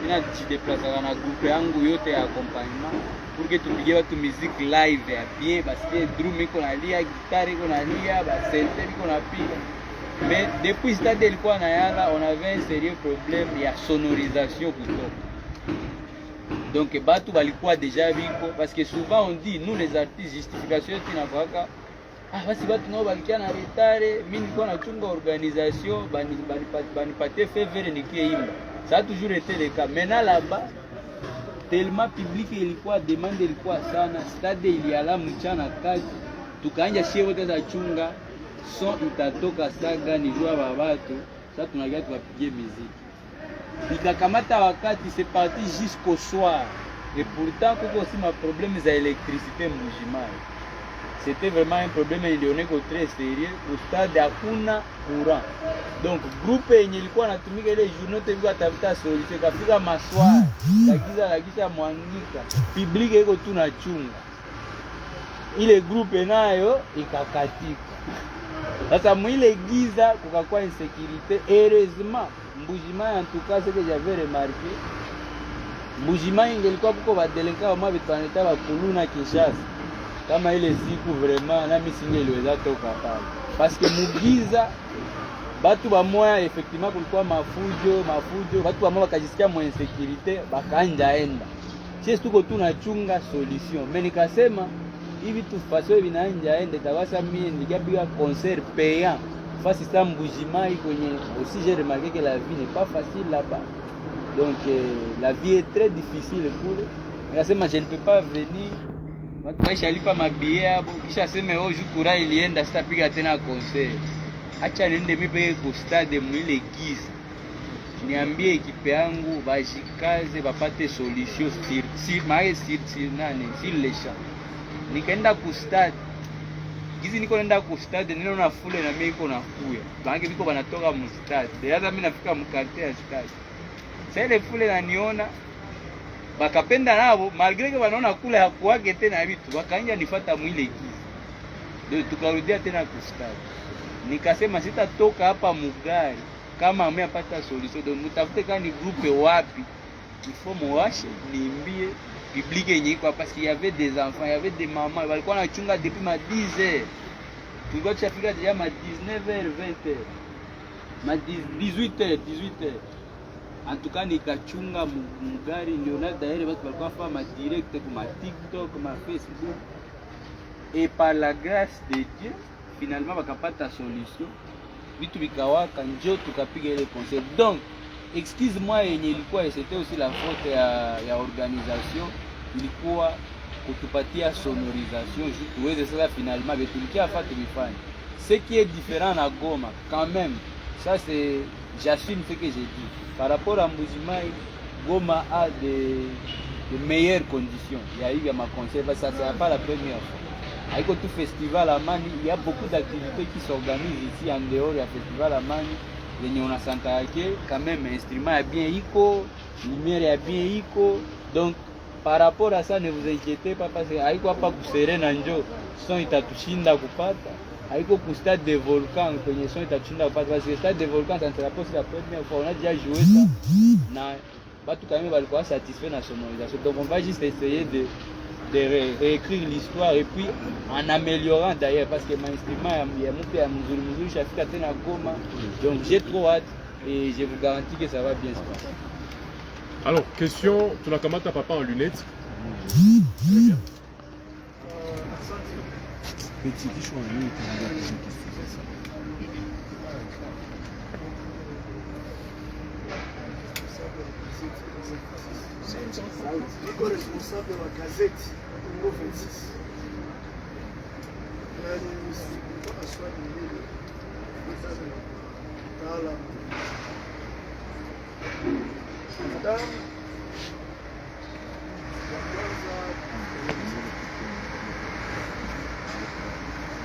mina jideplace na groupe yangu yote ya accompagnement pour que tupige watu musique live ya bien parce que drum iko nalia, guitare iko nalia, basente iko napiga. Mais depuis stade ilikuwa na yala, on avait un sérieux problème ya sonorisation kutoka. Donc batu balikuwa déjà biko parce que souvent on dit nous les artistes justification tinavaka basi batu nao balikia na retard, mimi nilikuwa nachunga organisation banipate faveur nikiimba. Ça a toujours été le cas. Maintenant là-bas tellement public ilikuwa demande ilikuwa sana, stade iliala mchana kati, tukaanja shie wote za chunga son itatoka saga ni jua babatu. Sasa tunagia tuwapigie muziki. Ikakamata wakati c'est parti jusqu'au soir. Et pourtant kuko aussi ma problème za électricité Mbujimai. C'était vraiment un problème ilioneko très sérieux. Au stade hakuna courant. Donc groupe yenye ilikuwa natumika ile journée ilikuwa tafuta solution, kafika maswali lagiza mwangika public iko tunachunga ile groupe nayo ikakatika. Sasa mwile giza kukakuwa insécurité. Heureusement Mbujimai en tout cas ce que j'avais remarqué, Mbujimai ingelikuwa kuko badelinka wa vitaneta wa kuluna Kinshasa kama ile siku vraiment nami singeliweza toka pale parce que mugiza batu bamoya effectivement kulikuwa mafujo batu bamoya bakajisikia mo insécurité bakanja enda. Sisi tuko tunachunga solution. Mais nikasema hivi tufaso vinaanja ende tabasa mimi niligapiga concert payant face à Mbujimai kwenye aussi j'ai remarqué que la vie n'est pas facile là-bas. Donc la vie est très difficile kule. Nikasema je ne peux pas venir. Watu waishalipa mabie hapo kisha sema oh jukura ilienda sitapiga tena concert. Acha niende mimi kwa stade mwile giza. Niambie ekipe yangu bajikaze bapate solution sur les champs. Nikaenda ku stade. Gizi niko naenda ku stade nilo na fule na mimi iko na kuya. Bangi biko banatoka mu stade. Deaza mimi nafika mu quartier ya stade. Sasa ile fule na niona bakapenda nabo malgré que wanaona kule hakuwake tena vitu wakaanja nifuata mwile giza. Ndio tukarudia tena ku stade. Nikasema sitatoka hapa mugari kama amepata solution. Donc mtafute kani groupe wapi il faut muwashe niimbie public yenye iko parce qu'il y avait des enfants, il y avait des mamans walikuwa wanachunga depuis ma 10h. Tulikuwa tushafika déjà ma 19h 20h. Ma 18h. En tout cas nikachunga mugari ndio na daire watu walikuwa fanya direct kwa TikTok, kwa Facebook. Et par la grâce de Dieu finalement bakapata solution. Vitu vikawaka njo tukapiga ile concert. Donc excuse-moi yenye ilikuwa c'était aussi la faute ya organisation, ilikuwa kutupatia sonorisation juste tuweze sasa finalement betulikia fatu bifanye. Ce qui est différent na Goma quand même, ça c'est j'assume ce que j'ai dit. Par rapport à Mbujimai, Goma a de meilleures conditions. Il y a eu ma concert, ça c'est pas la première fois. Avec tout festival à Mani, il y a beaucoup d'activités qui s'organisent ici en dehors du festival à Mani. On a senti que quand même l'instrument est bien iko, lumière est bien iko. Donc par rapport à ça ne vous inquiétez pas parce que haiko hapa kusere na njo son itatushinda kupata. Haiko ku stade de volcan kwenye son itatushinda kupata parce que stade de volcan ça sera pas la première fois. On a déjà joué ça. Na batu quand même balikuwa satisfait na sonorisation. Donc on va juste essayer de réécrire l'histoire et puis en améliorant d'ailleurs parce que mon instrument il y a mzuri shafika tena Goma. Donc j'ai trop hâte et je vous garantis que ça va bien se passer. Alors question, tu l'as kamata papa en lunettes. Petit qui choisit une question. Niko responsable wa gazeti Congo 26. Yani sikutoka swali mbili. Tala. Madam.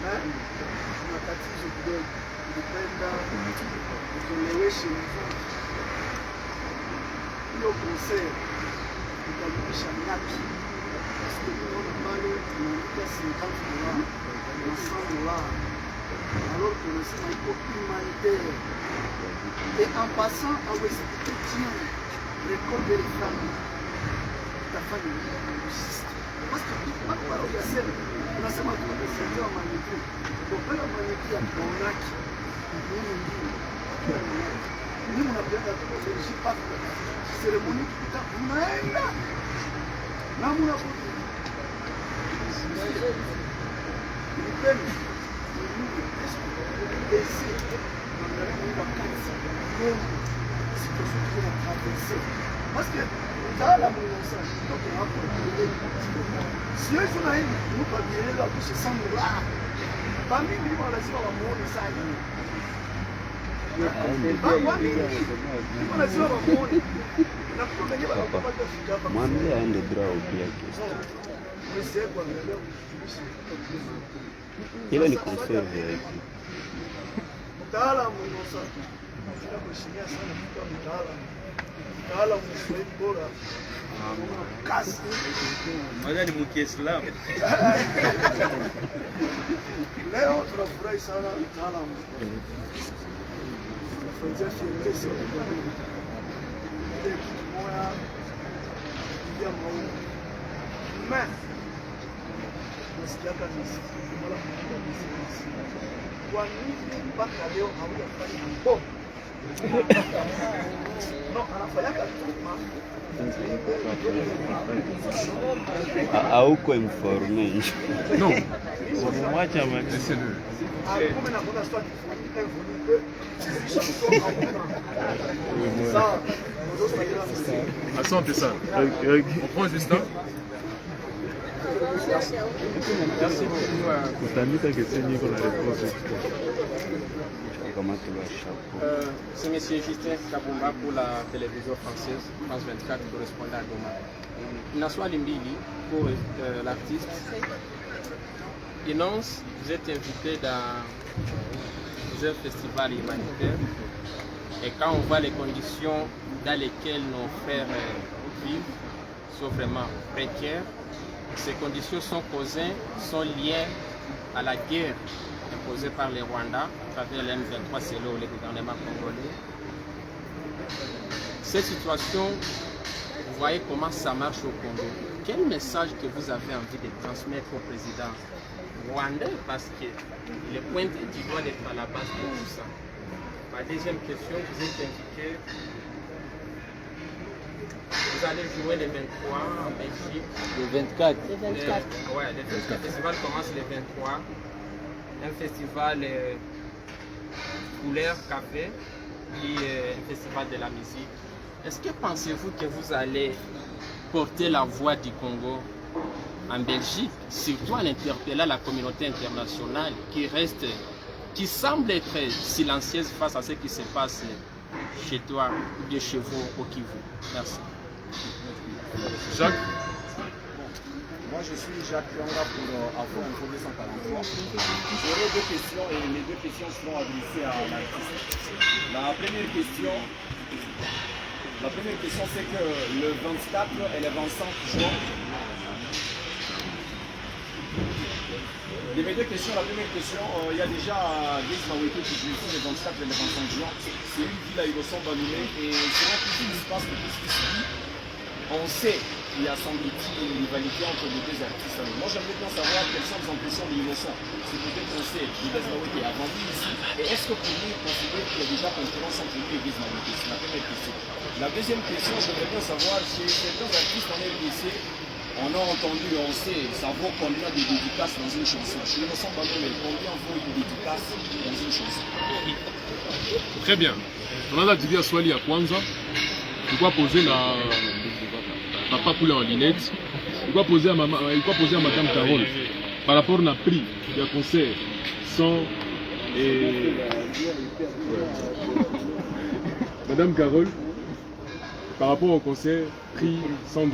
Na tatizo kidogo. Nipenda kuelewesha hiyo concert itarudisha ngapi? Parce que on a mal tunaandika 50 dollars na 100 dollars. Alors que le système est humanitaire. Et en passant à l'expliquer tiens, rekode les femmes utafanya parce que maparo ya sema unasema tunasema maniki kwa maniki ya kuonaki ni mnapenda kwa Belgique pas cérémonie kita unaenda na mnapotea parce que dans la monnaie, si eux sont là, nous pas bien là, tout se sent là. Parmi nous, on a dit on va mourir ça. Mwambie aende draw pia kesho. Ile ni conserve ya hivi. Mtaalamu sasa. Tunamheshimia sana kwa mtaalamu. Mtaalamu ni bora. Kazi. Mmoja ni Muislamu. Leo tunafurahi sana mtaalamu. Tunafanya fiesta ile kitu moja ya maua. Mais nasikiaka wala kwa nini mpaka leo haujafanya mambo? No, anafanyaka Hauko informé. Non. Mwacha Laissez-le. Asante sana. On prend Justin. kutandika keseni iko na réponse. C'est M. Justin Kabumba pour la télévision française, France 24, correspondant à Goma. Naswa Limbili pour l'artiste. Inonce, vous êtes invité dans un festival humanitaire. Et quand on voit les conditions dans lesquelles nos frères vivent, sont vraiment précaires, ces conditions sont causées, sont liées à la guerre imposée par les Rwandais à travers l'M23 selon le gouvernement congolais. Cette situation, vous voyez comment ça marche au Congo. Quel message que vous avez envie de transmettre au président rwandais parce qu'il est pointé du doigt d'être à la base de tout ça. Ma deuxième question, vous êtes indiqué, vous allez jouer le 23 en Belgique. Le 24. Le festival commence le 23. Un festival couleur café, qui est un festival de la musique. Est-ce que pensez-vous que vous allez porter la voix du Congo en Belgique, surtout en interpellant la communauté internationale qui semble être silencieuse face à ce qui se passe chez toi ou bien chez vous au Kivu? Merci. Jacques. Moi, je suis Jacques Yanga pour Afro Info 243. J'aurai deux questions et les deux questions seront adressées à l'artiste. La première question, c'est que le 24 et le 25 juin, mes deux questions, la première question, il y a déjà Giz Maweke qui joue ici le 24 et le 25 juin. C'est une ville à Iloson Banoumé et c'est là tout ce qui se passe, tout ce qui se dit. On sait qu'il y a semble-t-il une rivalité entre les deux artistes. Moi j'aimerais bien savoir quelles sont les impressions de Iloson. C'est peut-être qu'on sait que Giz Maweke a vendu ici. Et est-ce que pour lui, considère qu'il y a déjà concurrence entre lui et Giz Maweke? C'est la première question. La deuxième question, j'aimerais bien savoir chez certains artistes en RDC, on a entendu, on sait, ça vaut combien de dédicaces dans une chanson. Chez Innocent Banoumé, combien vaut une dédicace dans une chanson? Très bien. Tunaanza jibia swali ya kwanza. Tulikuwa poser na papa kule en Linette. Tulikuwa poser à madame Carole par rapport na prix ya concert son et madame Carole par rapport au concert prix $100.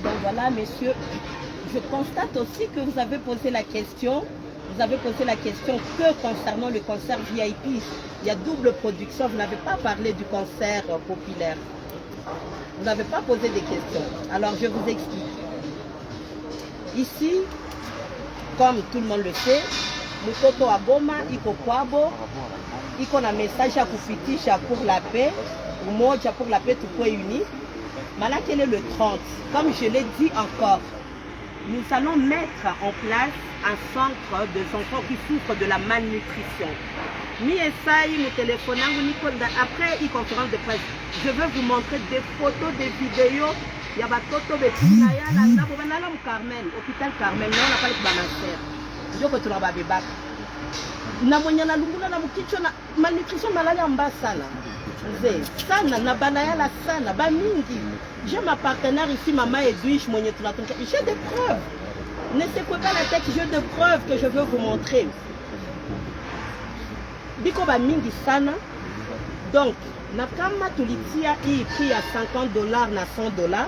Donc voilà, messieurs, je constate aussi que vous avez posé la question. Vous avez posé la question que concernant le concert VIP, il y a double production. Vous n'avez pas parlé du concert populaire. Vous n'avez pas posé des questions. Alors je vous explique. Ici, comme tout le monde le sait, Mutoto wa Goma iko kwabo, iko na message ya kupitisha pour la paix. Umoja pour la paix tout point uni. Maintenant qu'elle est le 30, comme je l'ai dit encore, nous allons mettre en place un centre de enfants qui souffrent de la malnutrition. Après une conférence de presse, je vais vous montrer des photos, des vidéos. Il y a Carmel, hôpital Carmel, non, on n'a pas les bananières. Je vais te l'envoyer. Na mwenye na lungula na mkicho na malnutrition malali amba sana. Sana na banayala sana ba mingi. J'ai ma partenaire ici maman Edwige mwenye tunatonka. J'ai des preuves. Ne secouez pas la tête, j'ai des preuves que je veux vous montrer. Biko ba mingi sana. Donc na kama tulitia hii prix à $50 na $100,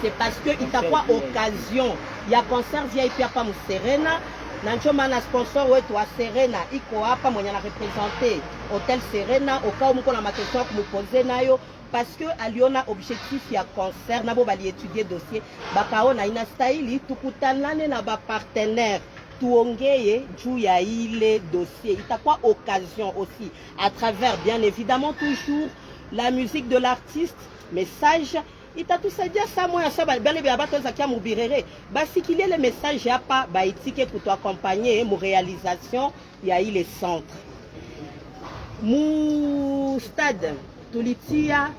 c'est parce que il t'a pas occasion. Il y a concert VIP hapa Serena. Nanchoma na sponsor wetu wa Serena iko hapa mwenye na représenter Hotel Serena au cas où mko na makestion kumposer nayo parce que aliona objectif ya concert nabo bali étudier dossier bakaona inastahili tukutanane na ba partenaire tuongeye juu ya ile dossier. Itakuwa occasion aussi à travers bien évidemment toujours la musique de l'artiste, message itatusaidia saa moya sa bale bya bato zakia mubirere basi qu'il y ait le message hapa ba itike kuto accompagner mu réalisation ya ile centre mu stade tulitia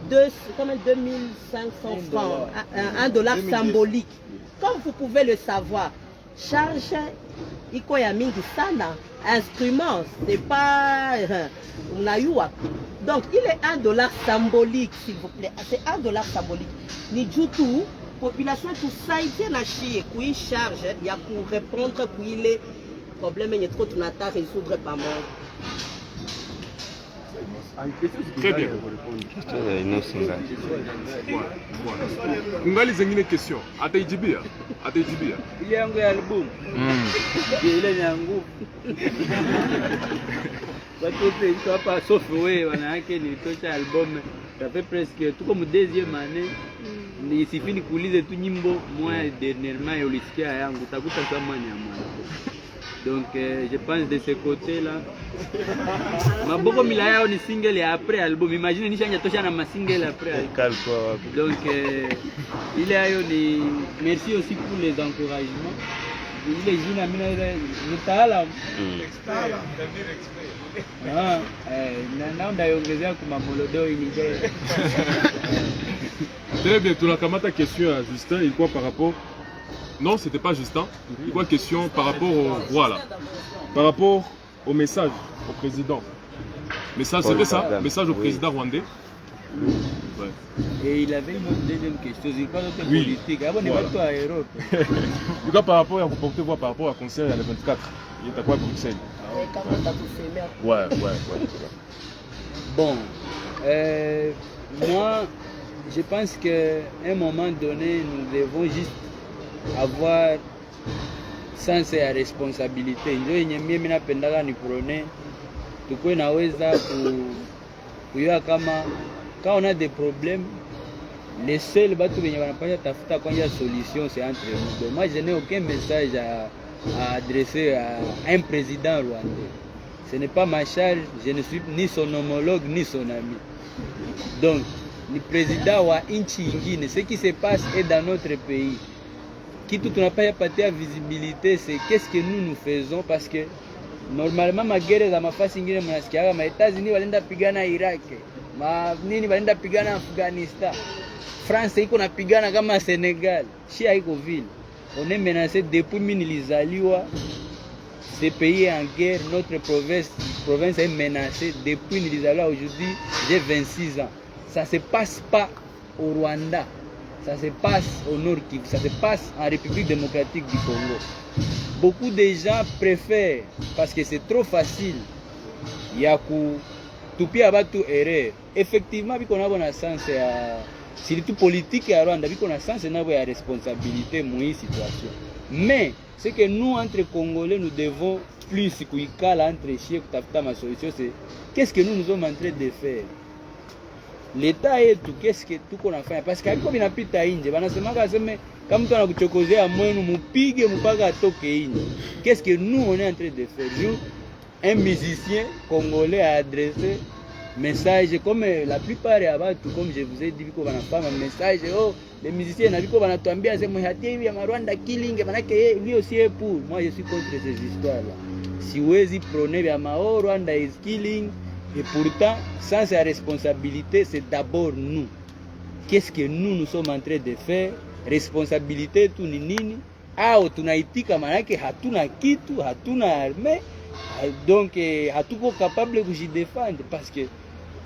2500 francs, $1 symbolique. Comme vous pouvez le savoir, charge iko ya mingi sana, instrument c'est pas unayua. Donc il est $1 symbolique, s'il vous plaît. C'est $1 symbolique. Ni du tout, population tout ça ici na chier, qui charge, il y a pour répondre pour les problèmes il y a trop de nata résoudre pas mal. Très bien. Ungali zengine question. Ataijibia. Ataijibia. Ile yangu ya album. Ile yangu. Watu wote iko hapa software wanawake nilitosha album. Ça fait presque tout comme deuxième année. Ni sifini kuulize tu nyimbo moja dernièrement ulisikia yangu utakuta kama ni amana. Donc je pense de ce côté là. Maboko mila yao ni single ya après album. Imagine nishanja tosha na ma single après album. Donc il y a ni merci aussi pour les encouragements. Il est jeune amina mtaalamu. Na ndaongezea kwa molodo ili Très bien, tu as kamata question à Justin, il quoi par rapport. Non, c'était pas Justin. Il quoi question par rapport au voilà. Par rapport au message au président. Message, c'était ça, message au président rwandais. Ouais. Et il avait une autre deuxième question, c'est quoi notre politique? Ah bon, on est pas à Europe. Du coup, par rapport à vous portez voir par rapport à concert le 24, il est à quoi à Bruxelles? Ouais. Bon, moi, je pense qu'à un moment donné, nous devons juste avoir sens et responsabilité. Ndio mimi napendaka niprone tukue naweza kujua kama on a des problèmes, les seuls batu benye wanapasha tafuta kwanza solution c'est entre nous. Donc moi je n'ai aucun message à adresser à un président rwandais. Ce n'est pas ma charge, je ne suis ni son homologue ni son ami. Donc le président wa inchi ingine, ce qui se passe est dans notre pays. Kitu tunapaya patia visibilité, c'est qu'est-ce que nous faisons parce que normalement magere za mafasi ingine mnasikia ma États-Unis walenda pigana Iraq, nini walenda pigana Afghanistan, France iko napigana kama Sénégal, shia iko vile. On est menacé depuis nilizaliwa, ce pays est en guerre, notre province est menacée depuis nilizaliwa. Aujourd'hui j'ai 26 ans. Ça se passe pas au Rwanda. Ça se passe au Nord Kivu, ça se passe en République démocratique du Congo. Beaucoup de gens préfèrent, parce que c'est trop facile, yaku tupia batu erreur. Effectivement, biko na bona sens ya surtout politique ya Rwanda, biko na sens na ya responsabilité moi situation. Mais c'est que nous entre Congolais, nous devons plus kuikala entre chiens kutafuta ma solution, c'est qu'est-ce que nous sommes en train de faire. L'État yetu qu'est-ce que tuko nafanya parce que hapo binapita nje banasemaka aseme kama mtu anakuchokozea mwenu mupige mpaka atoke nje. Qu'est-ce que nous on est en train de faire? Un musicien congolais a adressé message comme la plupart ya watu, comme je vous ai dit, biko banafanya message, oh les musiciens na biko banatuambia sema hatia hivi ya Rwanda killing, manake lui aussi est pour. Moi je suis contre ces histoires là. Siwezi prôner vya mao Rwanda is killing, et pourtant sans sa responsabilité, c'est d'abord nous. Qu'est-ce que nous sommes en train de faire? Responsabilité tu ni nini? Au tunaitika manake hatuna kitu, hatuna armée, donc hatuko capable de se défendre, parce que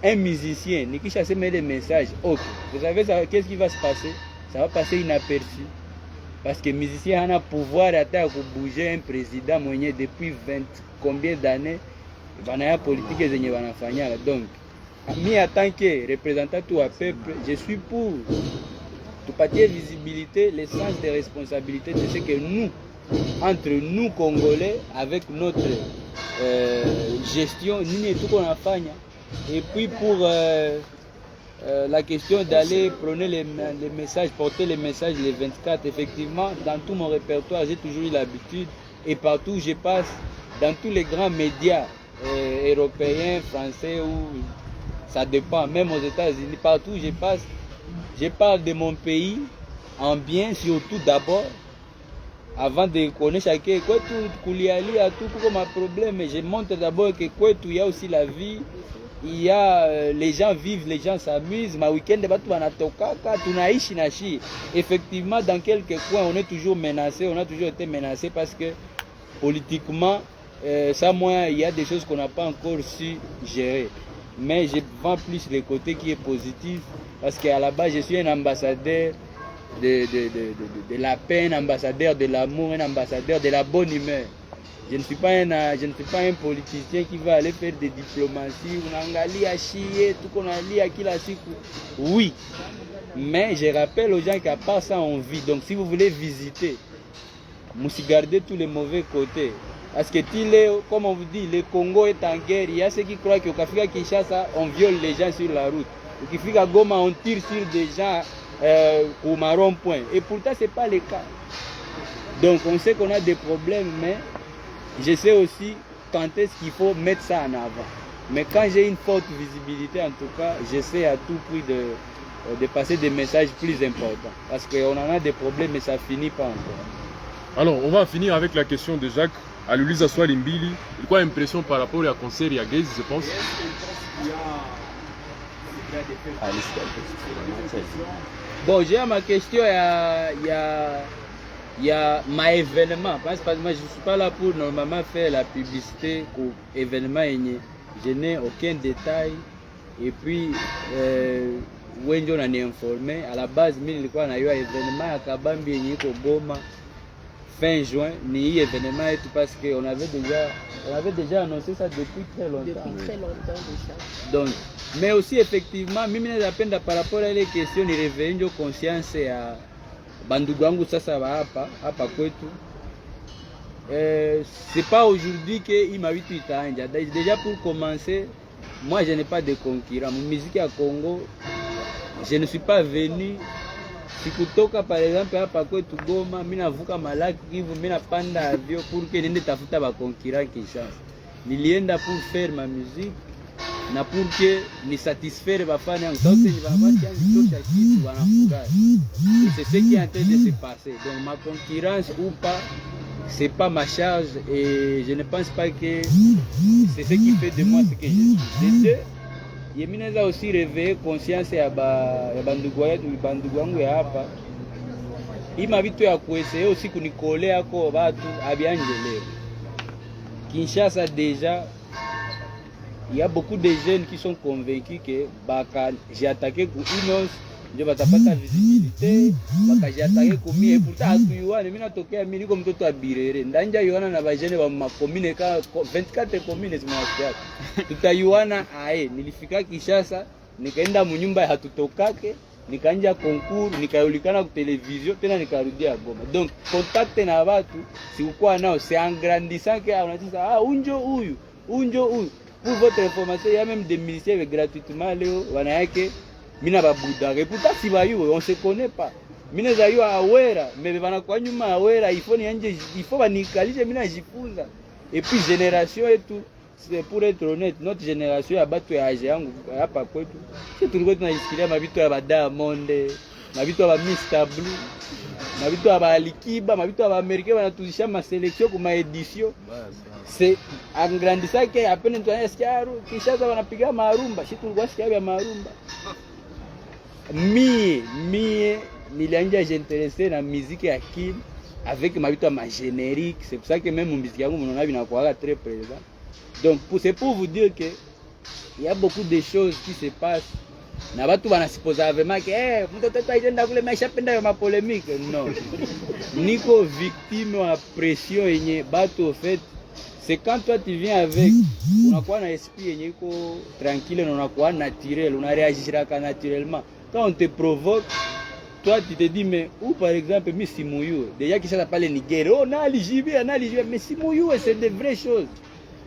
un musicien nikisha sema des messages, ok, vous savez ça, qu'est-ce qui va se passer? Ça va passer inaperçu, parce que musicien hana pouvoir hata kubouger un président mwenye depuis 20 combien d'années banaya politique zenye banafanya. Donc mi en tant que représentant tout à peuple, je suis pour tupatie visibilité, le sens de responsabilité de ce que nous, entre nous Congolais, avec notre gestion, nini tout qu'on a fait. Et puis pour la question d'aller prôner les messages, porter les messages les 24, effectivement, dans tout mon répertoire, j'ai toujours eu l'habitude, et partout où je passe, dans tous les grands médias européens, français, ou ça dépend, même aux États-Unis, partout où je passe, je parle de mon pays en bien, surtout d'abord, avant de connaître chacun. Quoi tout kuliali à tout comme un problème, je montre d'abord que quoi tout il y a aussi la vie, il y a les gens vivent, les gens s'amusent. Ma week-end batu banatoka tunaishi na shi. Effectivement, dans quelques coins, on est toujours menacé, on a toujours été menacé parce que politiquement, ça moi, il y a des choses qu'on n'a pas encore su gérer. Mais je vends plus le côté qui est positif, parce qu'à la base, je suis un ambassadeur de la paix, un ambassadeur de l'amour, un ambassadeur de la bonne humeur. Je ne suis pas un politicien qui va aller faire des diplomaties, unaangalia chier, tout qu'on a lié à qui la siku. Oui, mais je rappelle aux gens qu'à part ça, on vit. Donc si vous voulez visiter, vous gardez tous les mauvais côtés. Parce que comme on vous dit, le Congo est en guerre. Il y a ceux qui croient qu'au Kafika Kinshasa, on viole les gens sur la route. Au Kafika Goma, on tire sur des gens au marron-point. Et pourtant, ce n'est pas le cas. Donc, on sait qu'on a des problèmes, mais je sais aussi quand est-ce qu'il faut mettre ça en avant. Mais quand j'ai une forte visibilité, en tout cas, j'essaie à tout prix de passer des messages plus importants. Parce qu'on en a des problèmes, mais ça ne finit pas encore. Alors, on va finir avec la question de Jacques. Aliuliza swali mbili, ilikuwa impression par rapport à concert ya Gaze, je pense. Bon, j'ai ma question, il y a ma événement. Parce que moi, je ne suis pas là pour normalement faire la publicité pour événement. Je n'ai aucun détail. Et puis, Wenjo on est informé. À la base, il y a un événement à Kabambi et Goma. Fin juin, ni événement et tout, parce qu'on avait déjà annoncé ça depuis très longtemps. Depuis très longtemps déjà. Donc, mais aussi effectivement, mimi napenda par rapport à les questions ni réveiller conscience ya bandugu wangu sasa hapa kwetu. C'est pas aujourd'hui que il m'a vitu itaanja. Déjà pour commencer, moi je n'ai pas de concurrent. Mon musique à Congo, je ne suis pas venu. Sikutoka par exemple hapa kwetu Goma, mimi navuka Malaki hivi, mimi napanda avion pour que niende tafuta ba concurrent Kinshasa. Nilienda pour faire ma musique na pour que ni satisfaire ba fans yangu. Sauti ni baba changi tosha kitu wanafurahi. C'est ce qui est en train de se passer. Donc ma concurrence ou pas, c'est pas ma charge, et je ne pense pas que c'est ce qui fait de moi ce que je suis. Les deux, yemineza aussi réveiller conscience ya bandugu yetu, bandugu wangu ya hapa. Ima vitu ya kueseye aussi kunikolea ko watu abianjelewe. Kinshasa déjà, il y a beaucoup de jeunes qui sont convaincus que j'ai attaqué pour Inos, je vais tapata visibilité, j'ai attaqué pour mi, et pourtant atuyuane, mimi natokea mimi niko mtoto wa Birere. Ndanja yuana na bajene wa makomine ka 24 komine zimewasikia. Tutayuana nilifika Kinshasa, nikaenda munyumba hatutokake, nikaanja concours, nikajulikana kwa television, tena nikarudia Goma. Donc contact na watu sikuwa nao, c'est engrandissant que unataka unjo huyu. Pour votre information, il y a même des musiciens gratuitement leo wanayake mina babuda. Et pourtant si bayo on se connaît pas. Mina zayo awera, mais bana kwa nyuma awera, il faut banikalishe mina jifunza. Et puis génération et tout, c'est pour être honnête, notre génération ya batu ya age yangu hapa kwetu, sisi tulikuwa tunajisikia mabitu ya Diamond, mabitu ya Mr Blue, mabitu ya Alikiba, mabitu ya Amerika wanatuzisha ma selection kuma edition. C'est en grandissant que à peine tu anasikia Kinshasa wanapiga marumba, sisi tulikuwa sikia ya marumba. Mie nilianja j'intéressé na musique ya Kin avec mabitu ya ma générique, c'est pour ça que même musique yangu mnaona binakuwa très présent. Donc c'est pour vous dire que il y a beaucoup de choses qui se passent. Na watu wanasipoza vraiment que mtoto ataenda kule maisha penda ya mapolémique. Non. Niko victime wa pression yenye batu au fait. C'est quand toi tu viens avec unakuwa na esprit yenye iko tranquille na unakuwa naturel, una réagir naturellement. Quand on te provoque, toi tu te dis mais ou par exemple mi Simouyo, déjà qui ça parle Niger, oh na l'IJB, mais Simouyo c'est des vraies choses.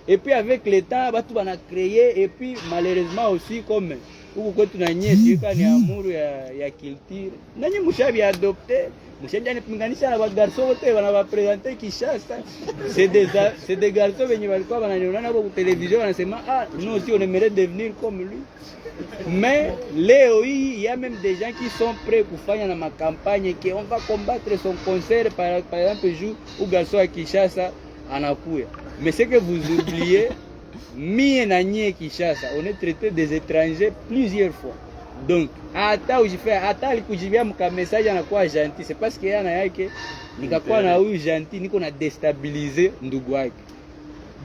Et puis avec le temps, batu bana créer et puis malheureusement aussi comme huko kwetu na nyesi ni amuru ya culture. Nanyi mushabi adopté, mushaje nipinganisha na bagarso wote wana présenter Kinshasa. C'est des garçons wenye walikuwa wananiona hapo kwa télévision wanasema ah nous aussi on aimerait devenir comme lui. Mais leo hii il y a même des gens qui sont prêts pour faire na ma campagne qui on va combattre son concert par exemple jour où garçon à Kinshasa anakuya. Mais ce que vous oubliez, mie na nye Kinshasa, on est traité des étrangers plusieurs fois. Donc, hata alikujibia mka message anakuwa gentil, c'est parce que yana yake nikakuwa na huyu gentil niko na déstabiliser ndugu wake.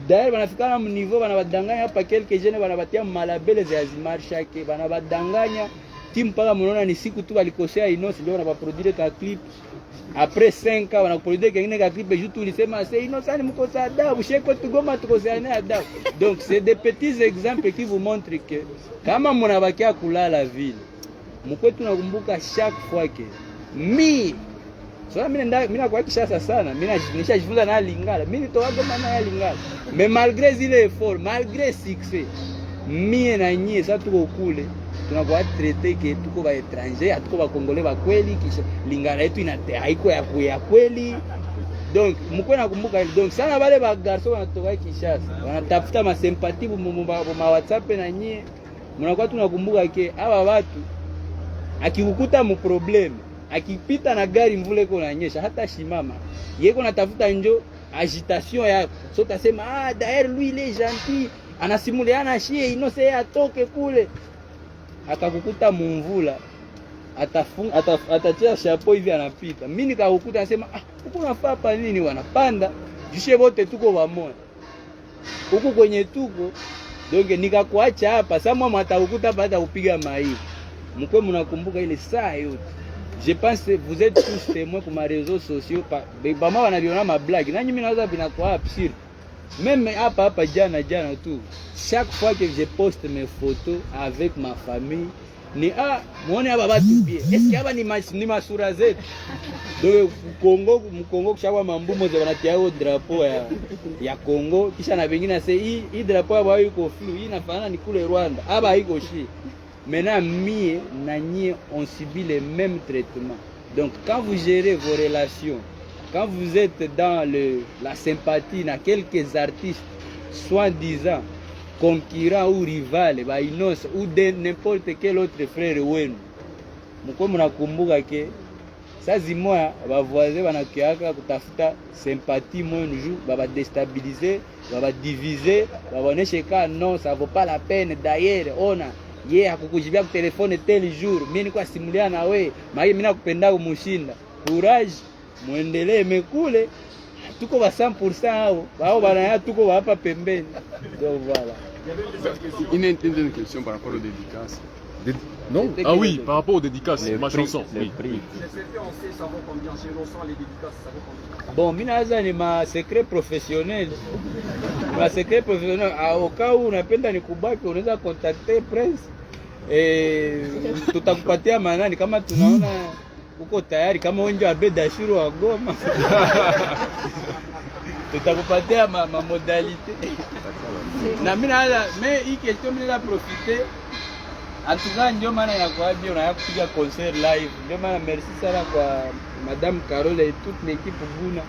D'ailleurs banafika na niveau banabadanganya hapa quelques jeunes banabatia malabele za zimarshake, banabadanganya timu mpaka mnaona ni siku tu walikosea Inos ndio wanaproduire ka clip. Après 5 ans wanaproduire kingine ka clip juste ulisema c'est Innocent mkosa adabu sheko tugoma tukosana adabu. Donc c'est des petits exemples qui vous montrent que kama mnabakia kulala vile mkwetu nakumbuka chaque fois que mimi nakuwa Kinshasa sana, mimi nishajifunza na Lingala, mimi nitoka Goma na Lingala. Mais malgré zile effort, malgré succès, mie na nyie sasa tuko kule tunakuwa traité que tuko ba étranger, hatuko ba Congolais ba kweli, kisha Lingala yetu haiko ya kweli. Donc mko nakumbuka ile, donc sana wale ba garçons wanatoka Kinshasa wanatafuta ma sympathie ma WhatsApp na nyie, mnakuwa tunakumbuka ke hawa watu akikukuta mu problème, akipita na gari mvule iko nanyesha hata shimama yeko natafuta njo agitation yako, so tasema ah d'ailleurs lui il est gentil, anasimuliana shie inose atoke kule, akakukuta mumvula atatia chapeau hivi anapita. Mimi nikakukuta nasema ah huko nafaa pa nini wanapanda jishe wote tuko pamoja huko kwenye tuko. Donc nikakuacha hapa sasa mama atakukuta baada kupiga maili mkwe, mnakumbuka ile saa yote. Je pense que vous êtes tous témoins pour mes réseaux sociaux. Bama wanaviona ma blague. Na mimi naweza binakuwa absurde. Même hapa jana tu. Chaque fois que je poste mes photos avec ma famille, ni muone hapa watu bien. Est-ce que hapa ni masura zetu? Donc Kongo kushawa mambumo za wanatia hiyo drapeau ya Kongo, kisha na wengine na say hii drapeau hapa iko flu, hii inafanana ni kule Rwanda. Hapa iko shi. Maintenant, mie, nanye, on subit les mêmes traitements. Donc, quand vous gérez vos relations, quand vous êtes dans la sympathie, dans quelques artistes, soi-disant, concurrents ou rivales, ou de n'importe quel autre frère, mko mnakumbuka ke sazi moya bavoisin banakiaka kutafuta sympathie mwenu juu baba déstabiliser, baba diviser, baboneshe ka non, ça vaut pas la peine. D'ailleurs, hakukujibia kwa telefone tel jour, mimi nilikuwa simulia na wewe, maana mimi nakupenda umushinda. Courage, muendelee mekule. Tuko ba 100% hao. Wao bana tuko hapa pembeni. Donc voilà. Une question par rapport aux dédicaces. Non? Ah oui, par rapport aux dédicaces, ma chanson. Oui. Les CP, on sait, ça vaut combien? Chez Innocent, les dédicaces, ça vaut combien? Bon, minaza ni ma secret professionnel. Ma secret professionnel. Au cas où unapenda nikubaki, unaweza contacter presse. Tutakupatia manani kama tunaona uko tayari, kama wengi wa Bedashuru wa Goma. Tutakupatia ma modalité. Na minaza, mais hii question mimi profiter. En tout cas, ndio maana inakuwa bien unakupiga concert live. Ndio maana merci sana kwa Madame Carole et toute l'équipe Buna.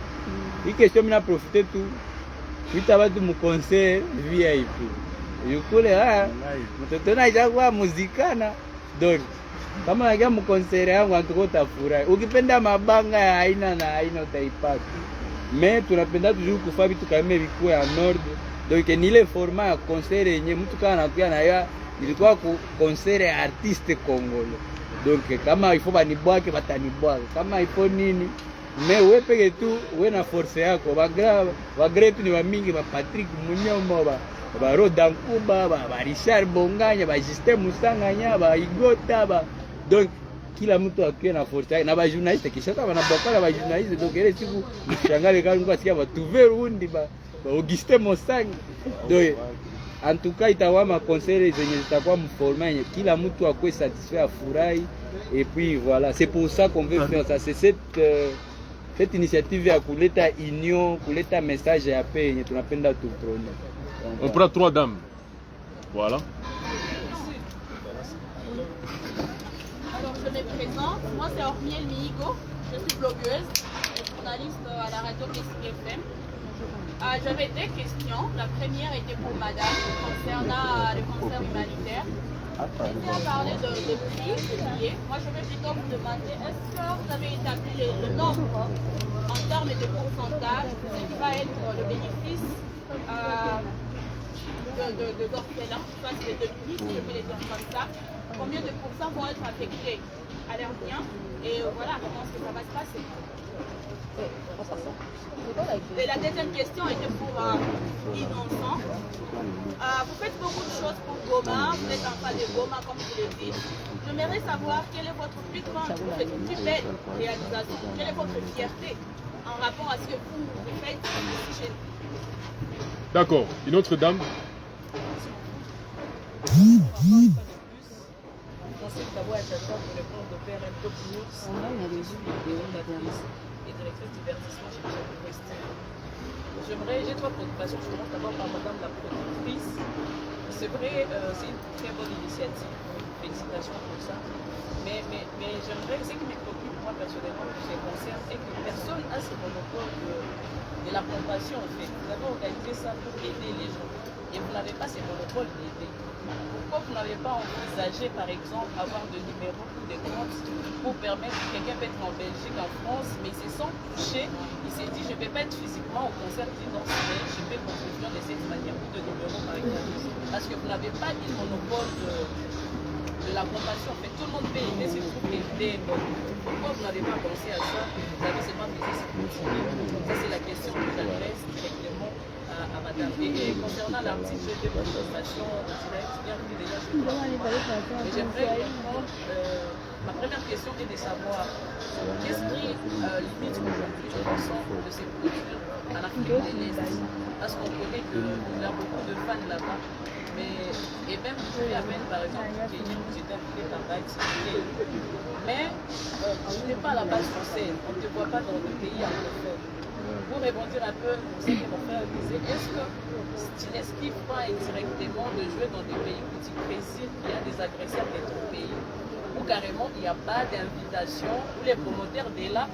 Hii question mimi na profiter tu. kuita watu mukonsere VIP yukule mtoto naishakuwa muzikana donc kama nakia mukonsere yangu antuko utafurahi. Ukipenda mabanga ya aina na aina utaipata, me tunapenda toujours kufa vitu kama vikuwe ya nord. Donc ni ile format ya konsere yenye mtu kama anakuya na ya ilikuwa ku konsere ya artiste congolais. Donc kama ifo banibwake batanibwaka, kama ifo nini me we peke tu we na force yako. Bagretu ni bamingi, ba Patrick Munyoma, ba Rodankuba, ba Richard Bonganya, ba Justin Musanganya, ba Igota, donc kila mtu akiwa na force yake, na ba journaliste kisha kama na bakala ba journaliste. Donc ile siku mshangale kama mko asikia ba Tuverundi, ba Augustin Mosang. Donc en tout cas itakuwa ma conseils zenye zitakuwa mforma yenye kila mtu akwe satisfait, afurahi. Et puis voilà, c'est pour ça qu'on veut faire ça. C'est cette initiative ya kuleta union, kuleta message ya paix yenye tunapenda tuprone. On prend 3 dames. Voilà. Alors je me présente, moi c'est Ormiel Mihigo, je suis blogueuse et journaliste à la radio Messi FM. J'avais 2 questions. La première était pour madame concernant le cancer humanitaire. Si on parlait de prix publié, moi je vais plutôt vous demander, est-ce que vous avez établi le nombre en termes de pourcentage de ce qui va être le bénéfice de l'orphelin, soit c'est de prix, si je peux les dire comme ça, combien de pourcents vont être affectés à leurs biens, et voilà comment ça va se passer. Et la deuxième question était pour Innocent. Vous faites beaucoup de choses pour Goma, vous êtes en face de Goma comme vous le dites. J'aimerais savoir quelle est votre plus grande, plus belle réalisation, quelle est votre fierté en rapport à ce que vous faites ici chez nous. D'accord, une autre dame. D'abord à chaque fois pour répondre de faire un top news. On a une régie vidéo et directrice divertissement chez Michel Forestier. J'ai 3 préoccupations. Je commence d'abord par madame la productrice. C'est vrai, c'est une très bonne initiative. Félicitations pour ça. Mais j'aimerais, ce qui me préoccupe moi personnellement, en ce qui concerne, est que personne n'a ce monopole de la compassion en fait. Vous avez organisé ça pour aider les gens. Et vous n'avez pas ce monopole d'aider. Pourquoi vous n'avez pas envisagé, par exemple, avoir de numéros ou des comptes pour permettre que quelqu'un peut être en Belgique, en France, mais il se sent touché, il s'est dit, je ne vais pas être physiquement au concert dans ce pays, je vais contribuer de cette manière, ou de numéros, par exemple. Parce que vous n'avez pas dit monopole de la compassion. En fait, tout le monde peut aider, c'est tout aider. Pourquoi vous n'avez pas pensé à ça? Vous avez seulement misé sur continuer. Ça, c'est la question que j'adresse directement à madame. Et concernant l'article de manifestation direct, bienvenue déjà chez toi. J'aimerais répondre, ma première question est de savoir qu'est-ce qui limite aujourd'hui l'ensemble de ces cultures en Afrique de l'Est. Parce qu'on connaît qu'il y a beaucoup de fans là-bas. Et même je suis à peine, par exemple, j'étais invité par Baïti. Mais tu n'es pas à la base française, on ne te voit pas dans le pays anglophone. Pour répondre un peu pour ce que mon frère disait, est-ce que tu n'esquives pas indirectement de jouer dans des pays où tu précises qu'il y a des agresseurs de ton pays, où carrément il n'y a pas d'invitation, où les promoteurs de là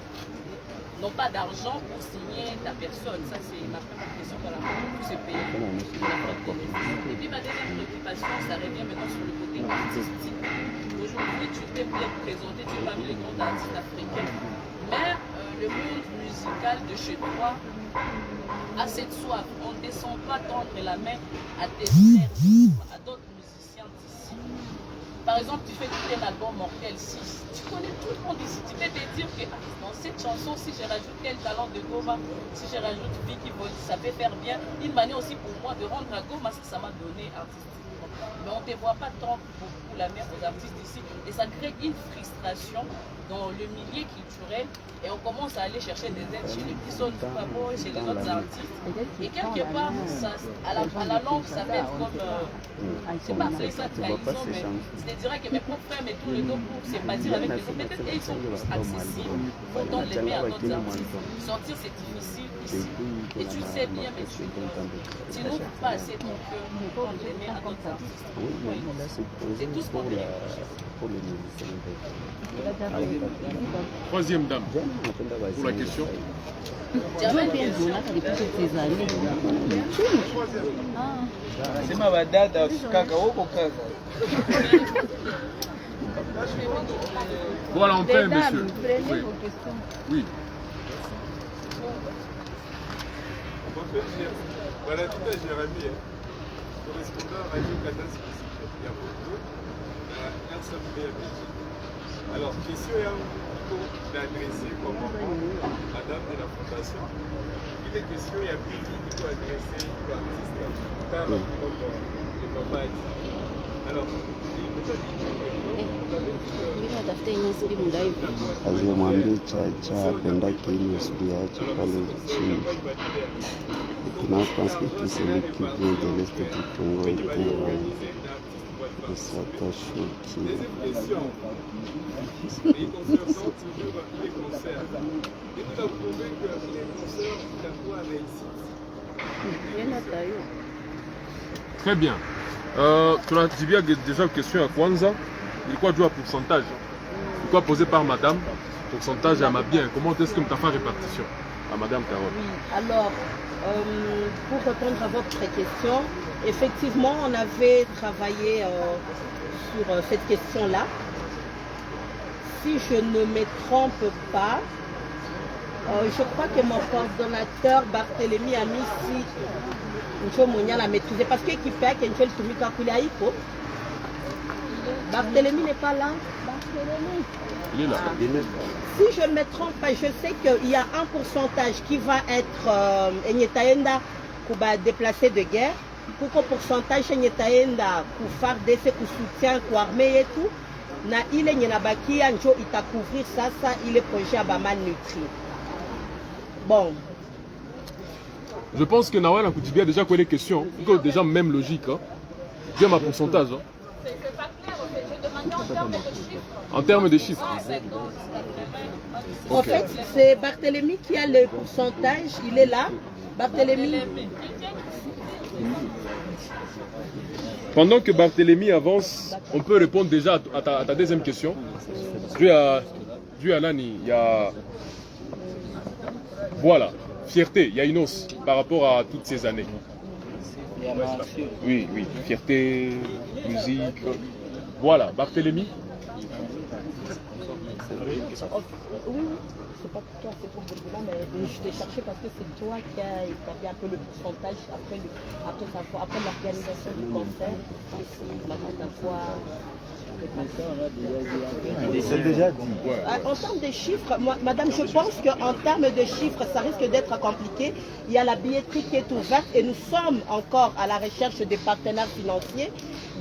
n'ont pas d'argent pour signer ta personne? Ça, c'est ma première question par rapport à tous ces pays. Et puis ma deuxième préoccupation, ça revient maintenant sur le côté artistique. Aujourd'hui, tu t'es bien présenté, tu es parmi les grands artistes africains, mais le monde musical de chez toi a cette soif. On ne descend pas tendre la main à tes frères, à d'autres musiciens d'ici. Par exemple, tu fais tout un album Mortel 6. Tu connais tout le monde ici. Tu peux te dire que dans cette chanson, si je rajoute tel talent de Goma, si je rajoute Vicky Boli, ça peut faire bien. Une manière aussi pour moi de rendre à Goma ce que ça m'a donné artistiquement. Mais on ne te voit pas tendre beaucoup la main aux artistes ici. Et ça crée une frustration dans le milieu culturel. Et on commence à aller chercher des aides chez les petits sols, chez les autres artistes. Et quelque part, ça, à la longue, ça fait comme. C'est pas ça trahison, mais c'est dire que mes propres frères mettent tout le dos pour sympathiser avec les autres. Peut-être qu'ils sont plus accessibles pour tendre les mains à d'autres artistes. Sortir, c'est difficile ici. Et tu sais bien, mais tu n'ouvres pas assez ton cœur pour tendre les mains à d'autres artistes. Oui, mais là, c'est posé pour le médecin. Troisième dame, pour la question. Sema badada kaka woko kaka. Voilà, enfin, monsieur. Oui. Oui. Voilà, tout à Jérémy, correspondant à Radio Catastrophe, il y a beaucoup l'Assemblée à Belgique. Alors, question d'adresser comme madame de la Fondation. Il est question, il y a plus qui doit adresser l'artiste, car le papa a dit. Alors, Azimwambie Chacha apendake ile suri yacho pale chini. Na pense que tout celui qui vient de l'Est du Congo et pour s'attacher. Les concerts sont toujours les concerts. Et nous avons prouvé que les concerts d'Akoua réussissent. Très bien. Tunajibia déjà question ya kwanza. Ilikuwa juu ya pourcentage. Ilikuwa posé par madame. Pourcentage à ma bien. Comment est-ce que tu as fait répartition à madame Carole? Oui, alors, pour répondre à votre question, effectivement, on avait travaillé sur cette question-là. Si je ne me trompe pas, je crois que mon coordonnateur Barthélémy a mis ici Ncho Monia l'a maîtrisé parce que qui fait que Ncho Tumika Kuliaïko. Barthélémy n'est pas là. Barthélémy. Il est là. Si je ne me trompe pas, je sais qu'il y a un pourcentage qui va être Enyetaenda pour déplacer de guerre. Pour qu'un pourcentage Enyetaenda pour faire des soutien pour armée et tout. Na il est Nyenabaki, Ncho il t'a couvrir ça, il est projet à Baman Nutri. Bon. Je pense que Nawal a bien déjà connu les questions. Déjà même logique. Hein. Bien ma pourcentage. Hein. C'est pas clair, en fait. Je demandais en termes de chiffres. En termes de chiffres. En fait, c'est Barthélémy qui a le pourcentage. Il est là. Barthélémy. Pendant que Barthélémy avance, on peut répondre déjà à ta deuxième question. Dû à Lani, il y a... Voilà, fierté, il y a une hausse par rapport à toutes ces années. Oui, oui, fierté, musique. Voilà, Barthélémy. Oui, c'est pas pour toi, c'est pour Bourgoula, mais je t'ai cherché parce que c'est toi qui as établi un peu le pourcentage après l'organisation du concert. C'est déjà dit. En termes de chiffres, moi, madame, je pense qu'en termes de chiffres, ça risque d'être compliqué. Il y a la billetterie qui est ouverte et nous sommes encore à la recherche des partenaires financiers.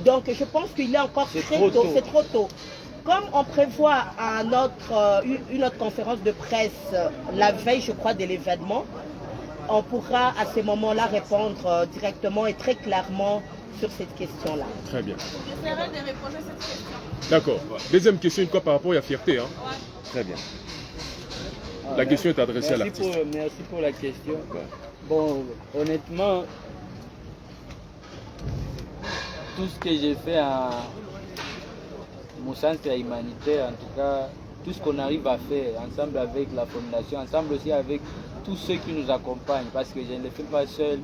Donc je pense qu'il est encore très tôt, c'est trop tôt. Comme on prévoit une autre conférence de presse la veille, je crois, de l'événement, on pourra à ce moment-là répondre directement et très clairement sur cette question-là. Très bien. J'essaierai de répondre à cette question. D'accord. Deuxième question, une fois par rapport à la fierté. Hein. Ouais. Très bien. La question est adressée à l'artiste. Merci pour la question. Bon, honnêtement, tout ce que j'ai fait à mon centre humanitaire, en tout cas, tout ce qu'on arrive à faire ensemble avec la fondation, ensemble aussi avec tous ceux qui nous accompagnent, parce que je ne le fais pas seul.